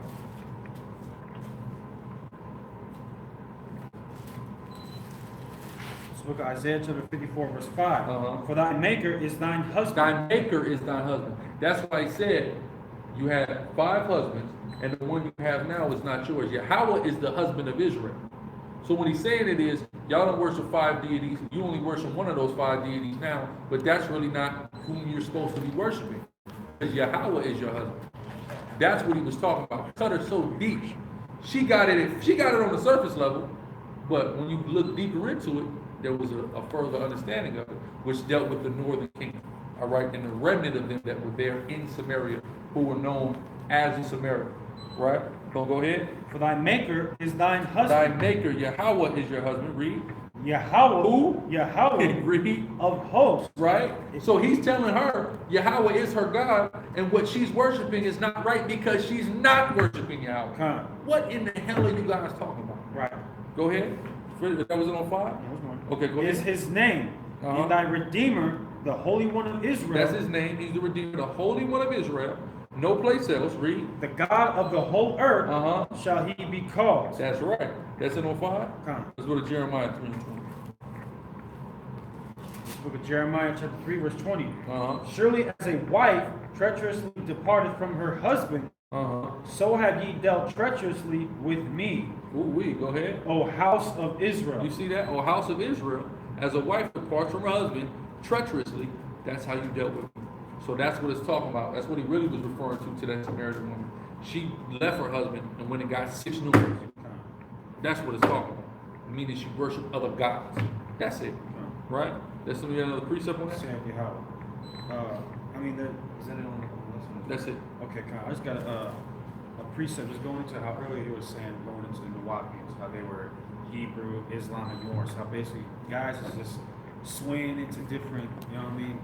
B: Let's look at Isaiah chapter 54, verse 5.
A: Uh-huh.
B: For thy maker is thine husband.
A: Thy maker is thy husband. That's why he said you had 5 husbands, and the one you have now is not yours. Yahweh is the husband of Israel. So what he's saying it is, y'all don't worship 5 deities. You only worship one of those 5 deities now, but that's really not whom you're supposed to be worshiping. Because Yahweh is your husband. That's what he was talking about. Cut her so deep. She got it on the surface level, but when you look deeper into it, there was a further understanding of it, which dealt with the northern kingdom. All right, and the remnant of them that were there in Samaria, who were known as the Samaritans. Right? So go ahead.
B: For thy maker is thine husband.
A: Thy maker, Yahweh, is your husband. Read.
B: Yahweh.
A: Who?
B: Yahweh
A: Read.
B: of hosts.
A: Right? So he's telling her Yahweh is her God, and what she's worshiping is not right because she's not worshiping Yahweh.
B: Con.
A: What in the hell are you guys talking about?
B: Right.
A: Go ahead. That was it on 5? Okay, go
B: Is
A: ahead.
B: his name.
A: Uh-huh.
B: And thy Redeemer, the Holy One of Israel.
A: That's his name. He's the Redeemer, the Holy One of Israel. No place else. Read.
B: The God of the whole earth
A: Uh-huh.
B: shall he be called.
A: That's right. That's it on 5?
B: Con.
A: Let's go to Jeremiah 3 and 20.
B: Book of Jeremiah chapter 3 verse 20.
A: Uh-huh.
B: Surely as a wife treacherously departed from her husband,
A: Uh-huh.
B: so have ye dealt treacherously with me,
A: Ooh, go ahead.
B: O house of Israel.
A: You see that? O house of Israel, as a wife departs from her husband treacherously, that's how you dealt with him. So that's what it's talking about. That's what he really was referring to that Samaritan woman. She left her husband and went and got 6 new ones. That's what it's talking about. Meaning she worshiped other gods. That's it. Right? There's somebody got another precept on that?
B: Say Yahweh. I mean, is that it on the lesson?
A: That's it.
B: Okay, I just got a precept just going into how earlier he was saying, going into the Wapians, how they were Hebrew, Islam, and Norse, how basically guys is just swaying into different,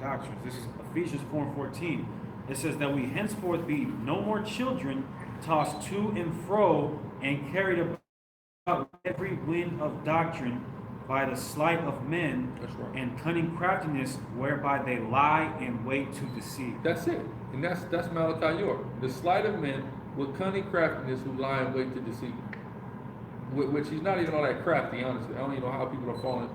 B: doctrines. This is Ephesians 4 and 14. It says that we henceforth be no more children tossed to and fro and carried about every wind of doctrine by the sleight of men.
A: That's right.
B: And cunning craftiness whereby they lie and wait to deceive.
A: That's it. And that's Malachi York. The sleight of men with cunning craftiness who lie and wait to deceive. Which he's not even all that crafty, honestly. I don't even know how people are falling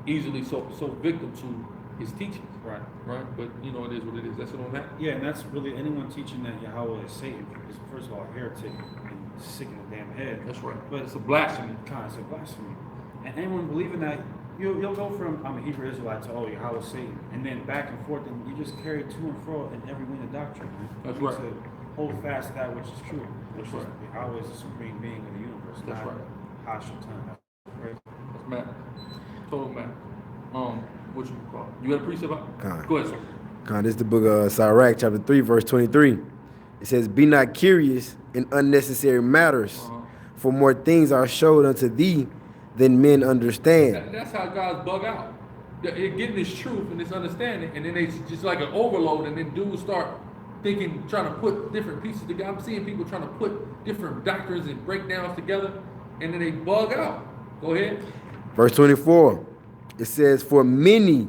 A: easily so victim to his teachings.
B: Right.
A: Right? But it is what it is. That's it on that.
B: Yeah, and that's really anyone teaching that Yahweh is Satan is first of all a heretic and sick in the damn head.
A: That's right.
B: But
A: It's a blasphemy.
B: It's a blasphemy. And anyone believing that, you'll go from I'm a Hebrew Israelite to Yahweh Satan, and then back and forth, and you just carry to and fro in every wind of doctrine. Man.
A: That's
B: You
A: right.
B: need to hold fast that which is true, which
A: That's
B: is
A: right.
B: Yahweh is the supreme being of the universe,
A: That's
B: not
A: right.
B: Hashatan. Right?
A: That's Matt. Total Matt. What you call it? You got a precept up?
C: Con.
A: Go ahead, sir.
C: Con, this is the book of Sirach, chapter 3, verse 23. It says, be not curious in unnecessary matters, for more things are showed unto thee than men understand.
A: That's how guys bug out. They're getting this truth and this understanding, and then they just like an overload, and then dudes start thinking, trying to put different pieces together. I'm seeing people trying to put different doctrines and breakdowns together, and then they bug out. Go ahead.
C: Verse 24, it says, for many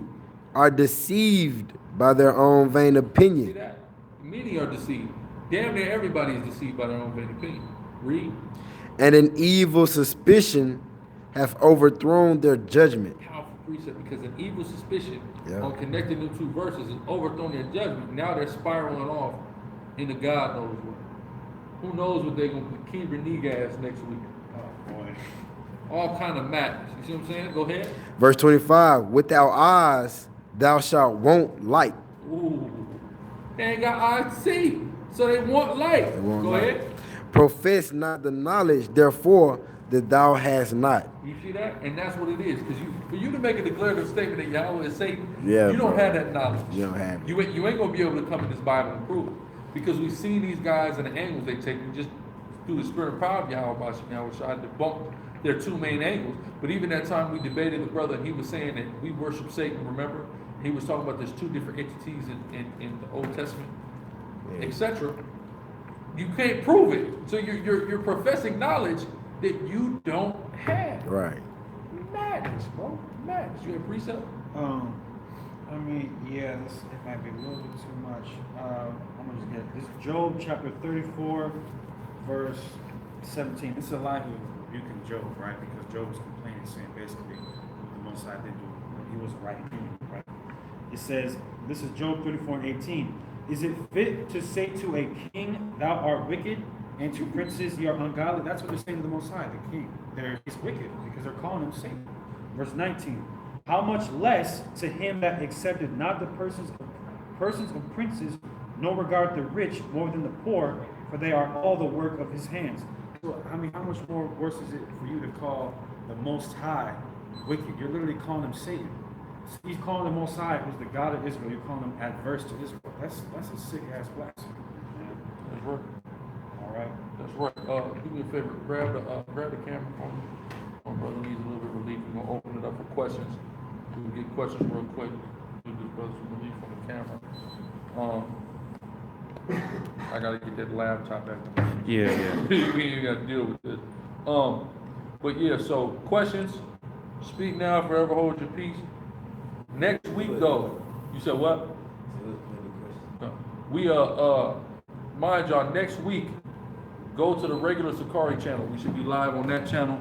C: are deceived by their own vain
A: See
C: opinion.
A: that? Many are deceived. Damn near everybody is deceived by their own vain opinion. Read.
C: And an evil suspicion hath overthrown their judgment.
A: Powerful precept, because an evil suspicion
C: Yeah.
A: on connecting them two verses is overthrowing their judgment. Now they're spiraling off into God knows what. Who knows what they're going to keep Renee gas next week?
B: Oh boy.
A: All kind of madness. You see what I'm saying? Go ahead.
C: Verse 25, without eyes thou shalt want light.
A: Ooh. They ain't got eyes to see, so they want light.
C: They want
A: Go
C: light.
A: ahead.
C: Profess not the knowledge, therefore, that thou hast not.
A: You see that? And that's what it is. Because for you to make a declarative statement that Yahweh is Satan,
C: Yeah,
A: you don't
C: bro.
A: have that knowledge.
C: You don't have it.
A: You ain't going to be able to come in this Bible and prove it. Because we've seen these guys and the angles they take, and just through the spirit and power of Yahweh, which I debunked their two main angles. But even that time we debated the brother, and he was saying that we worship Satan, remember? He was talking about there's two different entities in the Old Testament, etc. You can't prove it. So you're professing knowledge that you don't have.
C: Right.
A: Madness, bro. Madness. You have precept?
B: I mean, yeah, it might be a little bit too much. I'm gonna just get this. Job chapter 34, verse 17. This is a lie who rebuking Job, right? Because Job was complaining, saying basically what the Most High did do, he wasn't right in doing it, right? It says, this is Job 34 and 18. Is it fit to say to a king, thou art wicked, and to princes, you are ungodly? That's what they're saying to the Most High, the king. He's wicked because they're calling him Satan. Verse 19. How much less to him that accepted not the persons of princes, nor regard the rich more than the poor, for they are all the work of his hands. So, I mean, how much more worse is it for you to call the Most High wicked? You're literally calling him Satan. He's calling the Most High, who's the God of Israel. You're calling him adverse to Israel. That's a sick ass blasphemy.
A: That's right.
B: All right.
A: That's right. Do me a favor. Grab the camera for me. My brother needs a little bit of relief. We're gonna open it up for questions. We'll get questions real quick. Give this brother some relief on the camera. I gotta get that laptop back.
B: Yeah.
A: We ain't gotta deal with this. But yeah. So questions. Speak now, forever hold your peace. Next week though, you said what? We mind y'all, next week, go to the regular Sicarii channel. We should be live on that channel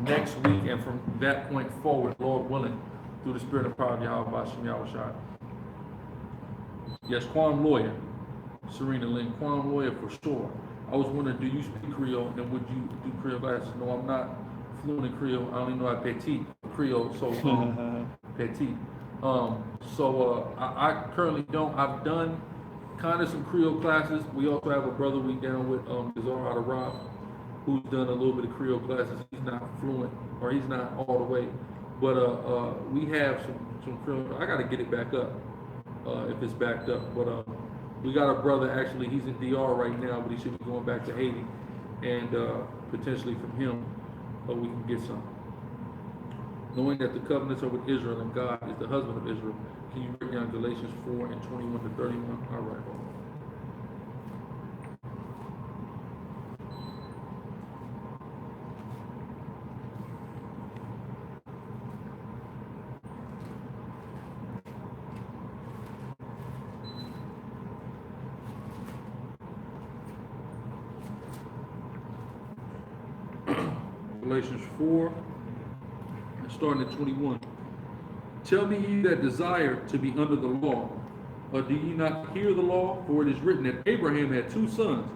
A: next week, and from that point forward, Lord willing, through the spirit and power of Yahweh Shai. Yes, Quam Lawyer, Serena Lynn, Quam Lawyer for sure. I was wondering, do you speak Creole, and would you do Creole classes? No, I'm not fluent in Creole. I only know I petit Creole, so petit. I currently don't. I've done kind of some Creole classes. We also have a brother we down with, Gazar out of Rob, who's done a little bit of Creole classes. He's not fluent, or he's not all the way, but we have some Creole. I got to get it back up if it's backed up. But we got a brother actually. He's in DR right now, but he should be going back to Haiti, and potentially from him, we can get some. Knowing that the covenants are with Israel and God is the husband of Israel. Can you break down Galatians 4 and 21 to 31? All right. Galatians 4, and starting at 21. Tell me ye that desire to be under the law, or do ye not hear the law? For it is written that Abraham had two sons,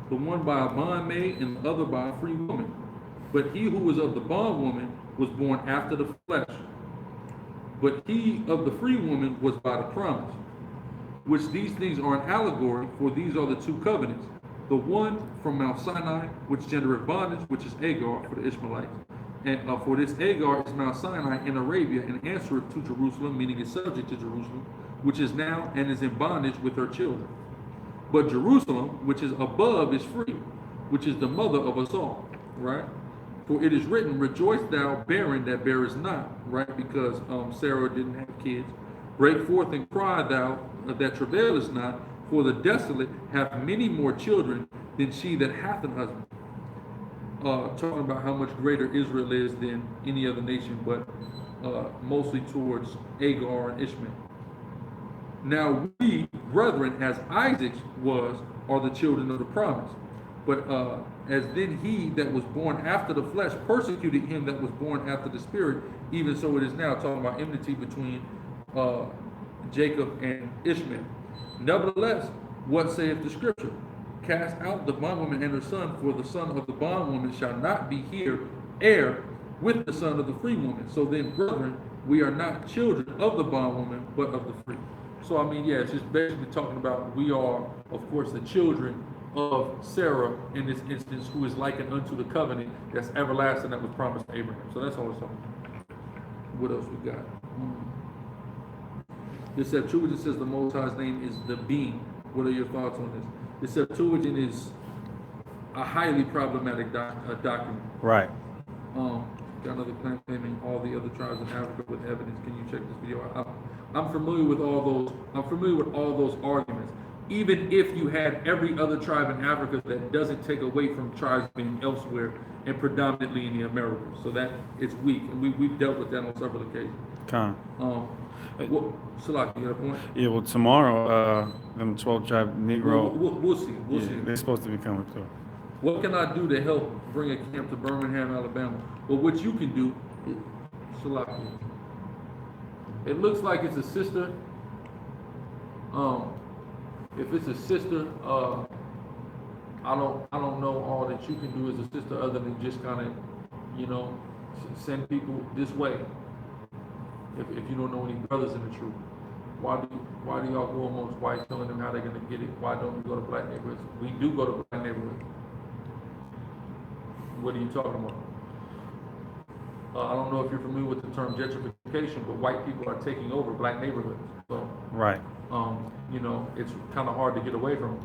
A: the one by a bondmaid and the other by a free woman. But he who was of the bondwoman was born after the flesh. But he of the free woman was by the promise. Which these things are an allegory, for these are the two covenants. The one from Mount Sinai, which gendereth bondage, which is Agar for the Ishmaelites. And for this Agar is Mount Sinai in Arabia, and answereth to Jerusalem, meaning is subject to Jerusalem, which is now and is in bondage with her children. But Jerusalem, which is above, is free, which is the mother of us all, right? For it is written, rejoice thou barren that bearest not, right? Because Sarah didn't have kids. Break forth and cry thou that travailest not, for the desolate have many more children than she that hath an husband. Talking about how much greater Israel is than any other nation, but mostly towards Agar and Ishmael. Now we, brethren, as Isaac was, are the children of the promise. But as then he that was born after the flesh persecuted him that was born after the spirit, even so it is now. Talking about enmity between Jacob and Ishmael. Nevertheless, what saith the scripture? Cast out the bondwoman and her son, for the son of the bondwoman shall not be here heir with the son of the free woman. So then, brethren, we are not children of the bondwoman, but of the free. So, I mean, yeah, it's just basically talking about we are, of course, the children of Sarah in this instance, who is likened unto the covenant that's everlasting that was promised to Abraham. So that's all it's talking about. What else we got? The Septuagint says the Most High's name is the Being. What are your thoughts on this? The Septuagint is a highly problematic document.
B: Right.
A: Got another claim claiming all the other tribes in Africa with evidence. Can you check this video out? I'm familiar with all those. I'm familiar with all those arguments. Even if you had every other tribe in Africa, that doesn't take away from tribes being elsewhere and predominantly in the Americas. So that it's weak, and we've dealt with that on several occasions. Salaki, you got a point?
B: Yeah. Well, tomorrow, them 12 tribe Negro.
A: We'll see. We'll see.
B: They're supposed to be coming through.
A: What can I do to help bring a camp to Birmingham, Alabama? Well, what you can do, Salaki. It looks like it's a sister. If it's a sister, I don't know all that you can do as a sister other than just kind of, send people this way. If you don't know any brothers in the truth, why do y'all go amongst whites telling them how they're gonna get it? Why don't we go to black neighborhoods? We do go to black neighborhoods. What are you talking about? I don't know if you're familiar with the term gentrification, but white people are taking over black neighborhoods. So
B: right.
A: It's kind of hard to get away from.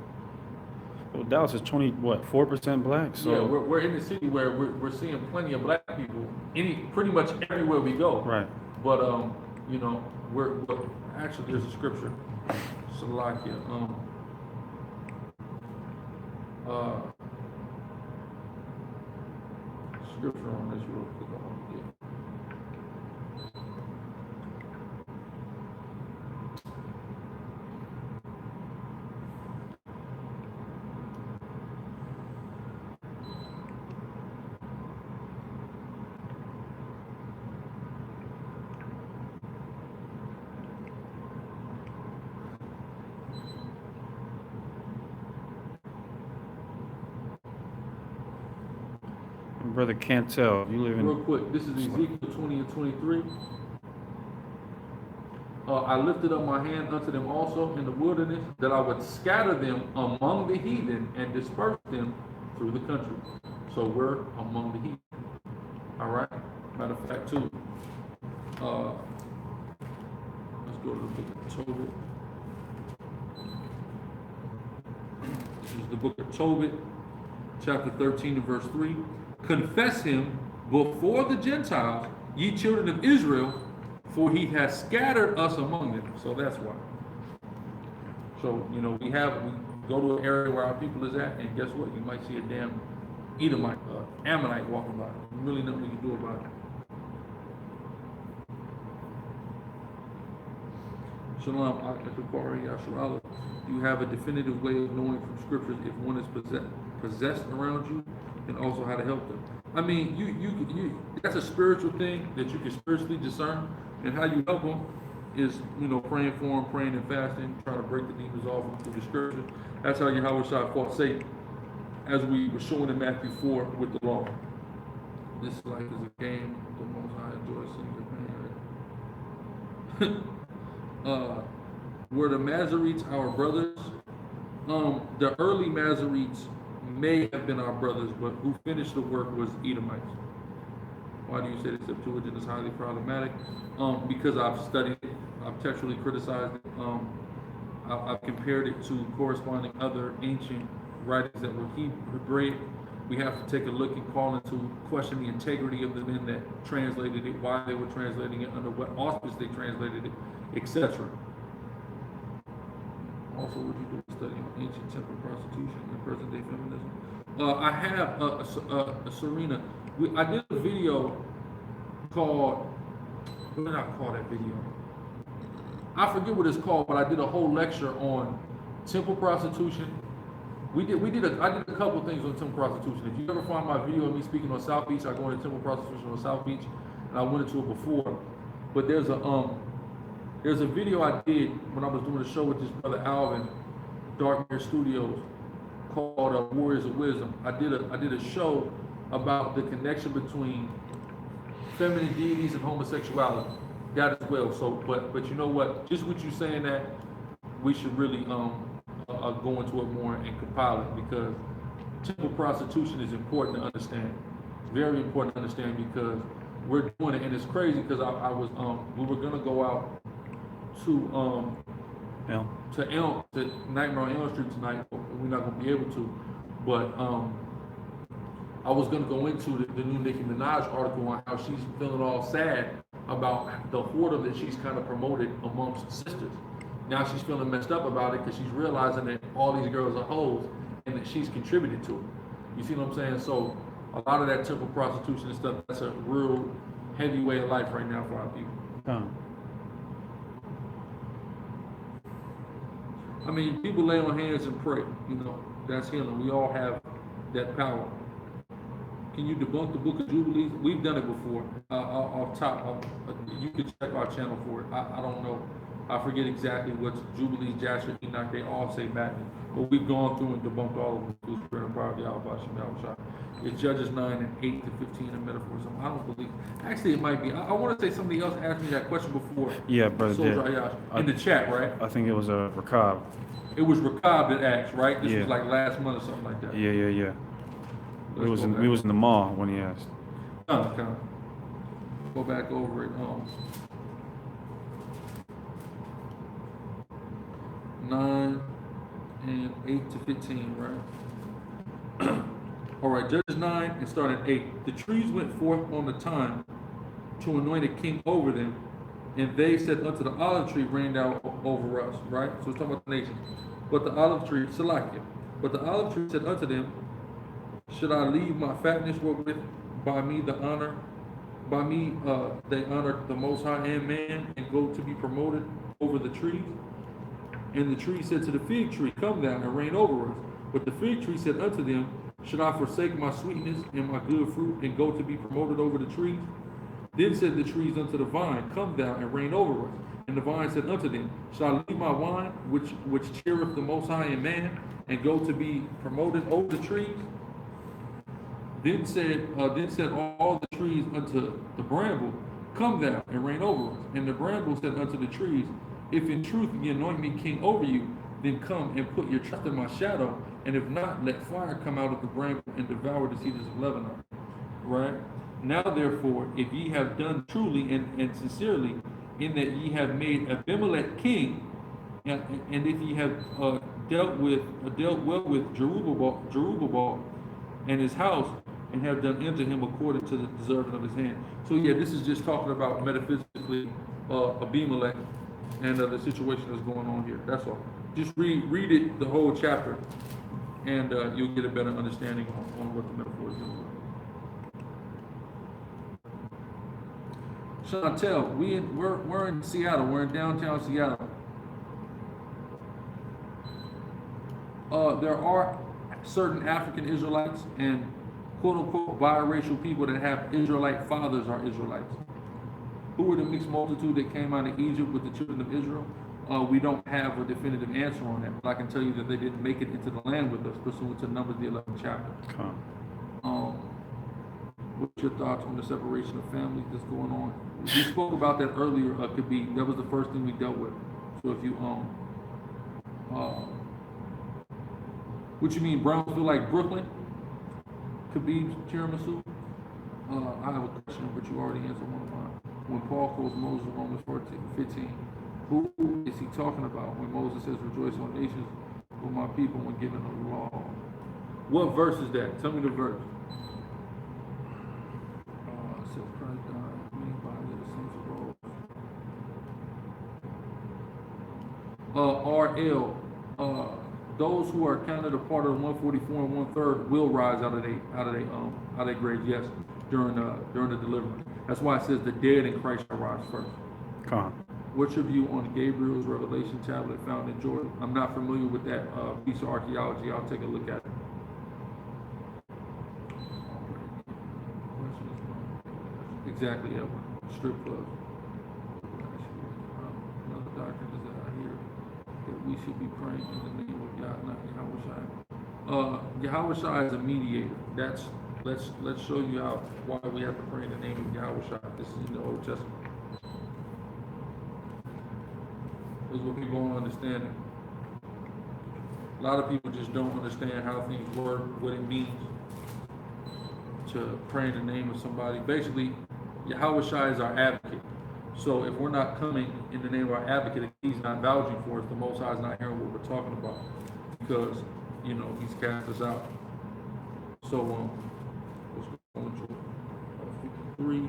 B: Well, Dallas is 4% black. So
A: yeah, we're in the city where we're seeing plenty of black people pretty much everywhere we go.
B: Right.
A: But we're actually there's a scripture, Salakia. Scripture on this real quick. I want to get.
B: Brother can't tell. You live in.
A: Real quick, this is Ezekiel 20 and 23. I lifted up my hand unto them also in the wilderness, that I would scatter them among the heathen and disperse them through the country. So we're among the heathen. All right. Matter of fact, too. Let's go to the book of Tobit. This is the book of Tobit, chapter 13 and verse 3. Confess him before the Gentiles, ye children of Israel, for he has scattered us among them. So that's why. So, we go to an area where our people is at, and guess what? You might see a damn Edomite, Ammonite walking by. Really nothing you can do about it. Shalom, Sicarii, Yasharallah. Do you have a definitive way of knowing from scriptures if one is possessed around you, and also how to help them? I mean, you that's a spiritual thing that you can spiritually discern, and how you help them is, praying for them, praying and fasting, trying to break the demons off them through the scripture. That's how Yahweh fought Satan, as we were showing in Matthew 4 with the law. This life is a game. The Most High enjoys seeing your pain. Were the Masoretes our brothers? The early Masoretes may have been our brothers, but who finished the work was Edomites. Why do you say the Septuagint is highly problematic? Because I've studied it, I've textually criticized it, I've compared it to corresponding other ancient writings that were Hebraic. We have to take a look and call into question the integrity of the men that translated it, why they were translating it, under what auspice they translated it, etc. Also, would you do a study on ancient temple prostitution and present-day feminism? I have, Serena, I did a video called, what did I call that video? I forget what it's called, but I did a whole lecture on temple prostitution I did a couple things on temple prostitution. If you ever find my video of me speaking on South Beach, I go into temple prostitution on South Beach, and I went into it before. But there's a video I did when I was doing a show with this brother Alvin, Darkmere Studios, called Warriors of Wisdom. I did a show about the connection between feminine deities and homosexuality. That as well. So, but you know what? Just with you saying that, we should really go into it more and compile it, because temple prostitution is important to understand. It's very important to understand, because we're doing it, and it's crazy because we were gonna go out to Nightmare on Elm Street tonight, but we're not gonna be able to. But I was gonna go into the new Nicki Minaj article on how she's feeling all sad about the whoredom that she's kind of promoted amongst sisters. Now she's feeling messed up about it because she's realizing that all these girls are hoes and that she's contributed to it. You see what I'm saying? So a lot of that temple prostitution and stuff, that's a real heavy way of life right now for our people. I mean, people lay on hands and pray, you know, that's healing. We all have that power. Can you debunk the Book of Jubilees? We've done it before. Off top, you can check our channel for it. I don't know. I forget exactly what Jubilees, Jasher, Enoch, they all say back. But we've gone through and debunked all of them through Spirit and Power of Yahweh. It's Judges 9 and 8 to 15 in metaphors. I don't believe. Actually, it might be. I want to say somebody else asked me that question before.
B: Yeah, brother.
A: In the chat, right?
B: I think it was a Rakab.
A: It was Rakab that asked, right? This was like last month or something like that.
B: Yeah. We was in the mall when he asked.
A: Okay. Go back over it. 9 and 8 to 15, right? All right, Judges 9 and start at 8. The trees went forth on the time to anoint a king over them, and they said unto the olive tree, rain down over us, right? So it's talking about the nation. But the olive tree, Salakia. But the olive tree said unto them, should I leave my fatness wherewith by me they honor the Most High and man, and go to be promoted over the trees? And the tree said to the fig tree, come down and reign over us. But the fig tree said unto them, should I forsake my sweetness and my good fruit, and go to be promoted over the trees? Then said the trees unto the vine, come down and reign over us. And the vine said unto them, shall I leave my wine, which cheereth the Most High in man, and go to be promoted over the trees? Then said all the trees unto the bramble, come down and reign over us. And the bramble said unto the trees, if in truth ye anoint me king over you, then come and put your trust in my shadow, and if not, let fire come out of the bramble and devour the cedars of Lebanon. Right? Now therefore, if ye have done truly and sincerely, in that ye have made Abimelech king, and if ye have dealt well with Jerubbaal and his house, and have done unto him according to the deserving of his hand. So yeah, this is just talking about metaphysically Abimelech and the situation that's going on here. That's all. Just read it, the whole chapter, and you'll get a better understanding on what the metaphor is doing. Chantel, we're in Seattle. We're in downtown Seattle. There are certain African Israelites and quote-unquote biracial people that have Israelite fathers are Israelites. Who were the mixed multitude that came out of Egypt with the children of Israel? We don't have a definitive answer on that, but I can tell you that they didn't make it into the land with us, pursuant to Numbers the 11th chapter. What's your thoughts on the separation of families that's going on? We spoke about that earlier. That was the first thing we dealt with. So if you what you mean, Brownsville like Brooklyn? Khabib's tiramisu? I have a question, but you already answered one of mine. When Paul calls Moses in Romans 15, who is he talking about when Moses says, rejoice on nations with my people when given the law? What verse is that? Tell me the verse. Says Christ died, me by the sins of RL, those who are counted a part of 144 and 1/3 will rise out of their graves, yes, during the deliverance. That's why it says the dead in Christ shall rise first.
B: Come on.
A: What's your view on Gabriel's revelation tablet found in Jordan? I'm not familiar with that piece of archaeology. I'll take a look at it. Exactly, Edwin. Strip clubs. Another doctrine is that I hear that we should be praying in the name of God, not Yahweh. Yahweh Shai is a mediator. Let's show you why we have to pray in the name of Yahweh Shai. This is in the Old Testament. This is what people don't understand. A lot of people just don't understand how things work, what it means to pray in the name of somebody. Basically, Yahweh Shai is our advocate. So if we're not coming in the name of our advocate, if he's not vouching for us, the Most High is not hearing what we're talking about, because he's cast us out. So let's go on to 53.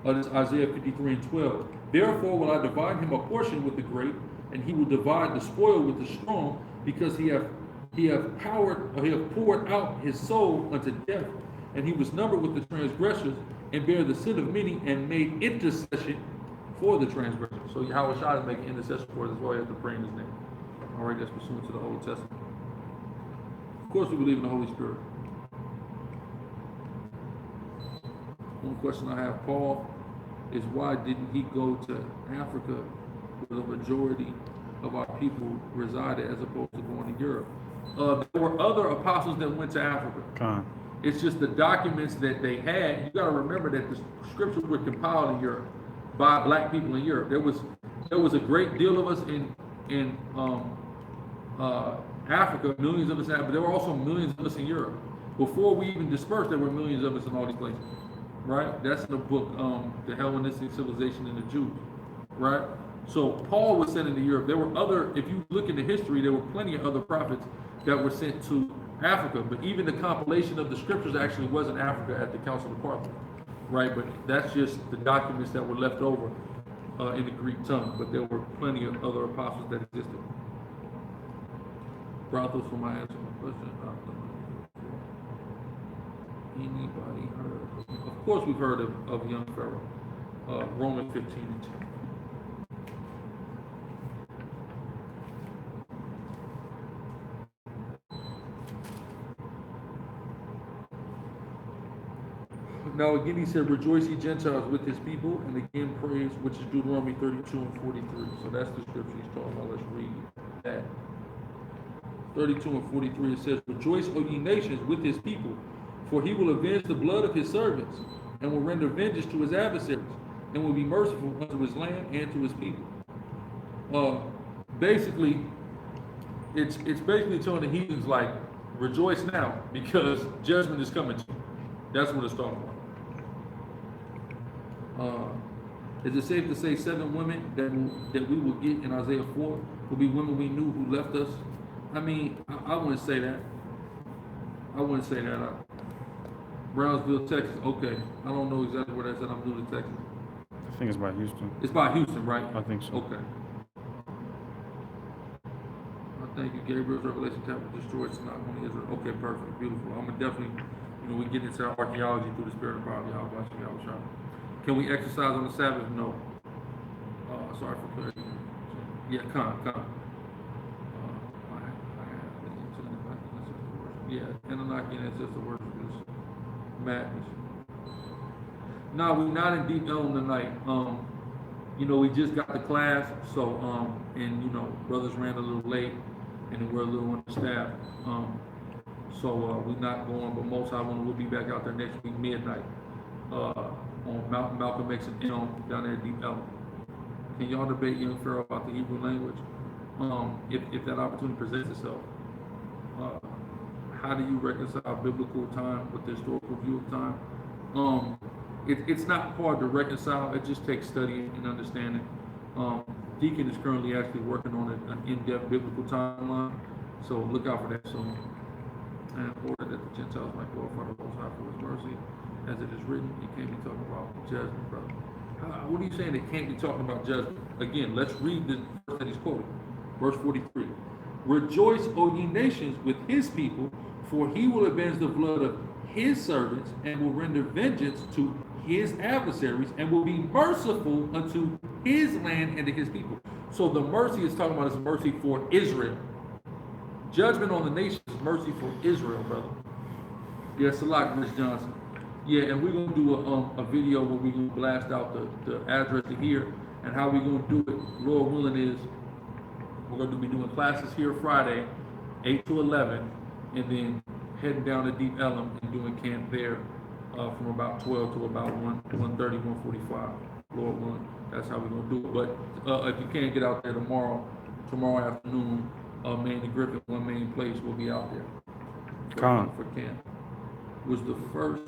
A: This is Isaiah 53:12. Therefore will I divide him a portion with the great, and he will divide the spoil with the strong, because he have poured out his soul unto death, and he was numbered with the transgressors, and bare the sin of many, and made intercession for the transgressors. So Yahweh Shai is making intercession for us as well. You have to pray in his name. All right, that's pursuant to the Old Testament. Of course, we believe in the Holy Spirit. One question I have, Paul, is why didn't he go to Africa where the majority of our people resided, as opposed to going to Europe? There were other apostles that went to Africa. It's just the documents that they had. You got to remember that the scriptures were compiled in Europe by black people in Europe. There was a great deal of us in Africa, millions of us in Africa, but there were also millions of us in Europe. Before we even dispersed, there were millions of us in all these places. Right? That's in the book, The Hellenistic Civilization and the Jews. Right? So Paul was sent into Europe. There were other, if you look into history, there were plenty of other prophets that were sent to Africa. But even the compilation of the scriptures actually was in Africa at the Council of Carthage. Right? But that's just the documents that were left over in the Greek tongue. But there were plenty of other apostles that existed. Brothels, for my answer my question. Anybody heard? Of course, we've heard of young Pharaoh. Romans 15:2. Now again, he said, "Rejoice, ye Gentiles, with his people," and again, praise, which is Deuteronomy 32:43. So that's the scripture he's talking about. Let's read that. 32:43. It says, "Rejoice, O ye nations, with his people. For he will avenge the blood of his servants, and will render vengeance to his adversaries, and will be merciful unto his land and to his people." Basically, it's basically telling the heathens, like, rejoice now, because judgment is coming to you. That's what it's talking about. Is it safe to say 7 women that we will get in Isaiah 4 will be women we knew who left us? I mean, I wouldn't say that. Brownsville, Texas. Okay, I don't know exactly where that's at. I'm new to Texas.
B: I think it's by Houston.
A: It's by Houston, right?
B: I think so.
A: Okay. Thank you. Gabriel's revelation tablet destroyed. It's not only Israel. Okay, perfect, beautiful. I'm gonna definitely, we get into archaeology through the spirit of power. Can we exercise on the Sabbath? No. Sorry for clarity. Yeah, come. Yeah, Anunnaki and ancestor worship is madness. No, we're not in deep elm tonight. We just got to class, so and brothers ran a little late, and then we're a little understaffed. So we're not going, but most of we'll be back out there next week midnight on Malcolm X and Elm down there at Deep Elm. Can y'all debate young Pharaoh about the Hebrew language? If that opportunity presents itself. How do you reconcile biblical time with the historical view of time? It's not hard to reconcile. It just takes studying and understanding. Deacon is currently actually working on an in-depth biblical timeline, so look out for that soon. And in order that the Gentiles might glorify the Most High for his mercy, as it is written, he can't be talking about judgment, brother. What are you saying? It can't be talking about judgment? Again, let's read the verse that he's quoting. Verse 43. "Rejoice, O ye nations, with his people, for he will avenge the blood of his servants, and will render vengeance to his adversaries and will be merciful unto his land and to his people. So the mercy is talking about is mercy for Israel. Judgment on the nations is mercy for Israel, brother. Yes, a lot, Rich Johnson. Yeah, and we're gonna do a video where we gonna blast out the address to here, and how we gonna do it. Lord willing is we're gonna be doing classes here Friday, 8 to 11, and then heading down to Deep Ellum and doing camp there from about 12 to about 1:30, 1:45. Lord willing, that's how we're gonna do it. But if you can't get out there tomorrow afternoon, Manny Griffin, one main place, will be out there for camp. Was the first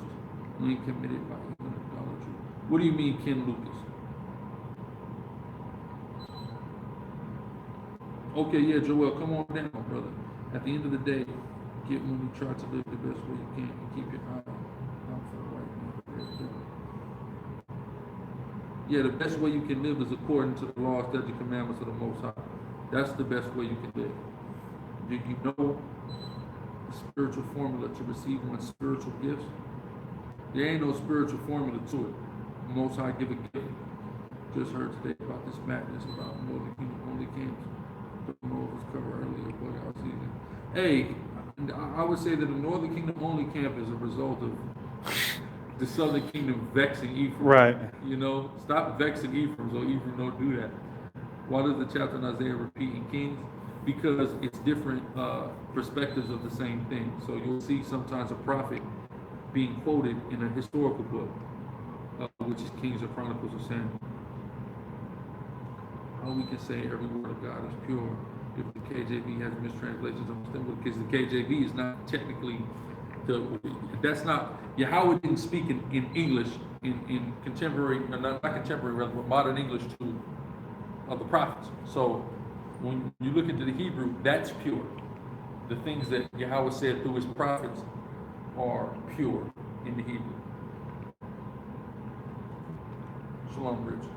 A: when committed by human idolatry. What do you mean, Ken Lucas? Okay, yeah, Joel, come on down, brother. At the end of the day, get money, try to live the best way you can, and keep your eye out for the right man. Yeah, the best way you can live is according to the law, statutes, commandments of the Most High. That's the best way you can live. Do you know the spiritual formula to receive one's spiritual gifts? There ain't no spiritual formula to it. The Most High give a gift. Just heard today about this madness about Northern Kingdom only camps. The Moses cover earlier, but I'll see that. Hey, I would say that the Northern Kingdom only camp is a result of the Southern Kingdom vexing Ephraim.
B: Right.
A: You know, stop vexing Ephraim so Ephraim don't do that. Why does the chapter in Isaiah repeat in Kings? Because it's different perspectives of the same thing. So you'll see sometimes a prophet being quoted in a historical book, which is Kings or Chronicles of Samuel. How we can say every word of God is pure if the KJV has mistranslations of them, because the KJV is not technically that's not, Yahweh didn't speak in English in contemporary, not contemporary, rather, but modern English to the prophets. So when you look into the Hebrew, that's pure. The things that Yahweh said through his prophets are pure in the Hebrew. Shalom, Rich.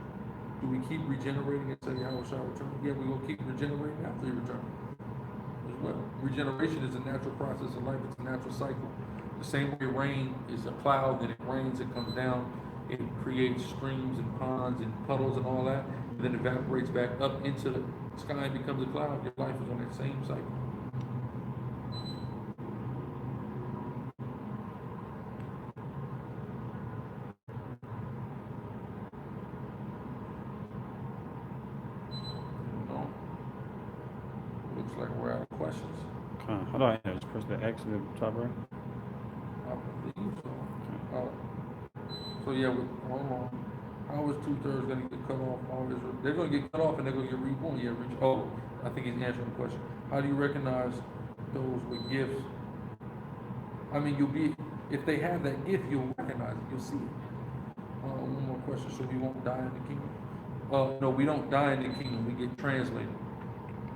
A: Do we keep regenerating until Yahweh shall return? Yeah, we're going to keep regenerating after he returns as well. Regeneration is a natural process of life. It's a natural cycle. The same way rain is a cloud, then it rains, it comes down, it creates streams and ponds and puddles and all that, and then evaporates back up into the sky and becomes a cloud. Your life is on that same cycle. Like we're out of questions.
B: How do I just press the X in the top right?
A: I believe so. So yeah, hold on. How is 2/3 going to get cut off? They're going to get cut off and they're going to get reborn. Yeah, Rich. Oh, I think he's answering the question. How do you recognize those with gifts? I mean, if they have that gift, you'll recognize it. You'll see it. One more question. So we won't die in the kingdom? No, we don't die in the kingdom. We get translated.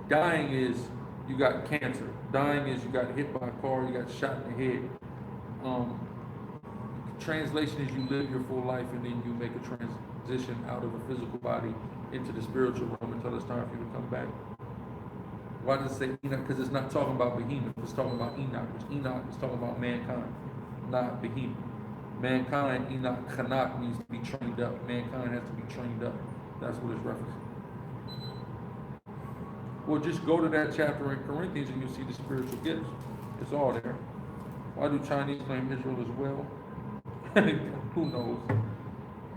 A: Dying is you got cancer. Dying is you got hit by a car, you got shot in the head. Translation is you live your full life and then you make a transition out of a physical body into the spiritual realm until it's time for you to come back. Why does it say Enoch? Because it's not talking about Behemoth, it's talking about Enoch, which Enoch is talking about mankind, not Behemoth. Mankind, Enoch, Kanak means to be trained up. Mankind has to be trained up. That's what it's referencing. Well, just go to that chapter in Corinthians and you'll see the spiritual gifts. It's all there. Why do Chinese claim Israel as well? Who knows?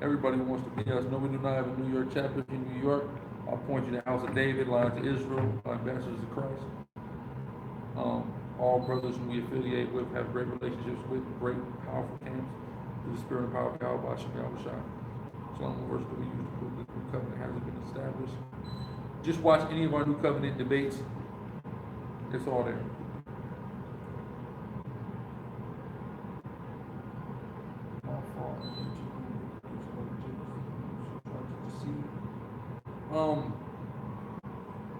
A: Everybody wants to be us. No, we do not have a New York chapter in New York. I'll point you to the House of David, Lions of Israel, Ambassadors of Christ. All brothers who we affiliate with have great relationships with, great, powerful camps. Through the spirit and power of Yahweh, Shah. Some verse that we use to prove that the new covenant hasn't been established. Just watch any of our New Covenant debates. It's all there.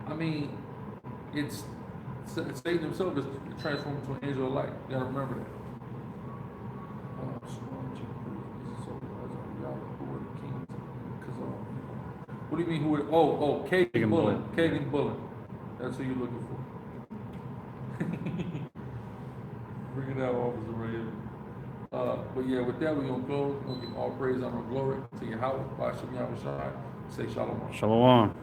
A: I mean, it's Satan himself is transformed into an angel of light. You gotta remember that. What do you mean who would, Kagan Bullen. Kagan Bullen. That's who you're looking for. Bring it out, Officer Ray. But yeah, with that, we're gonna close. We're gonna give all praise, honor, and glory to Yahweh, by Shem Yahweh Shai. Say shalom.
B: Shalom.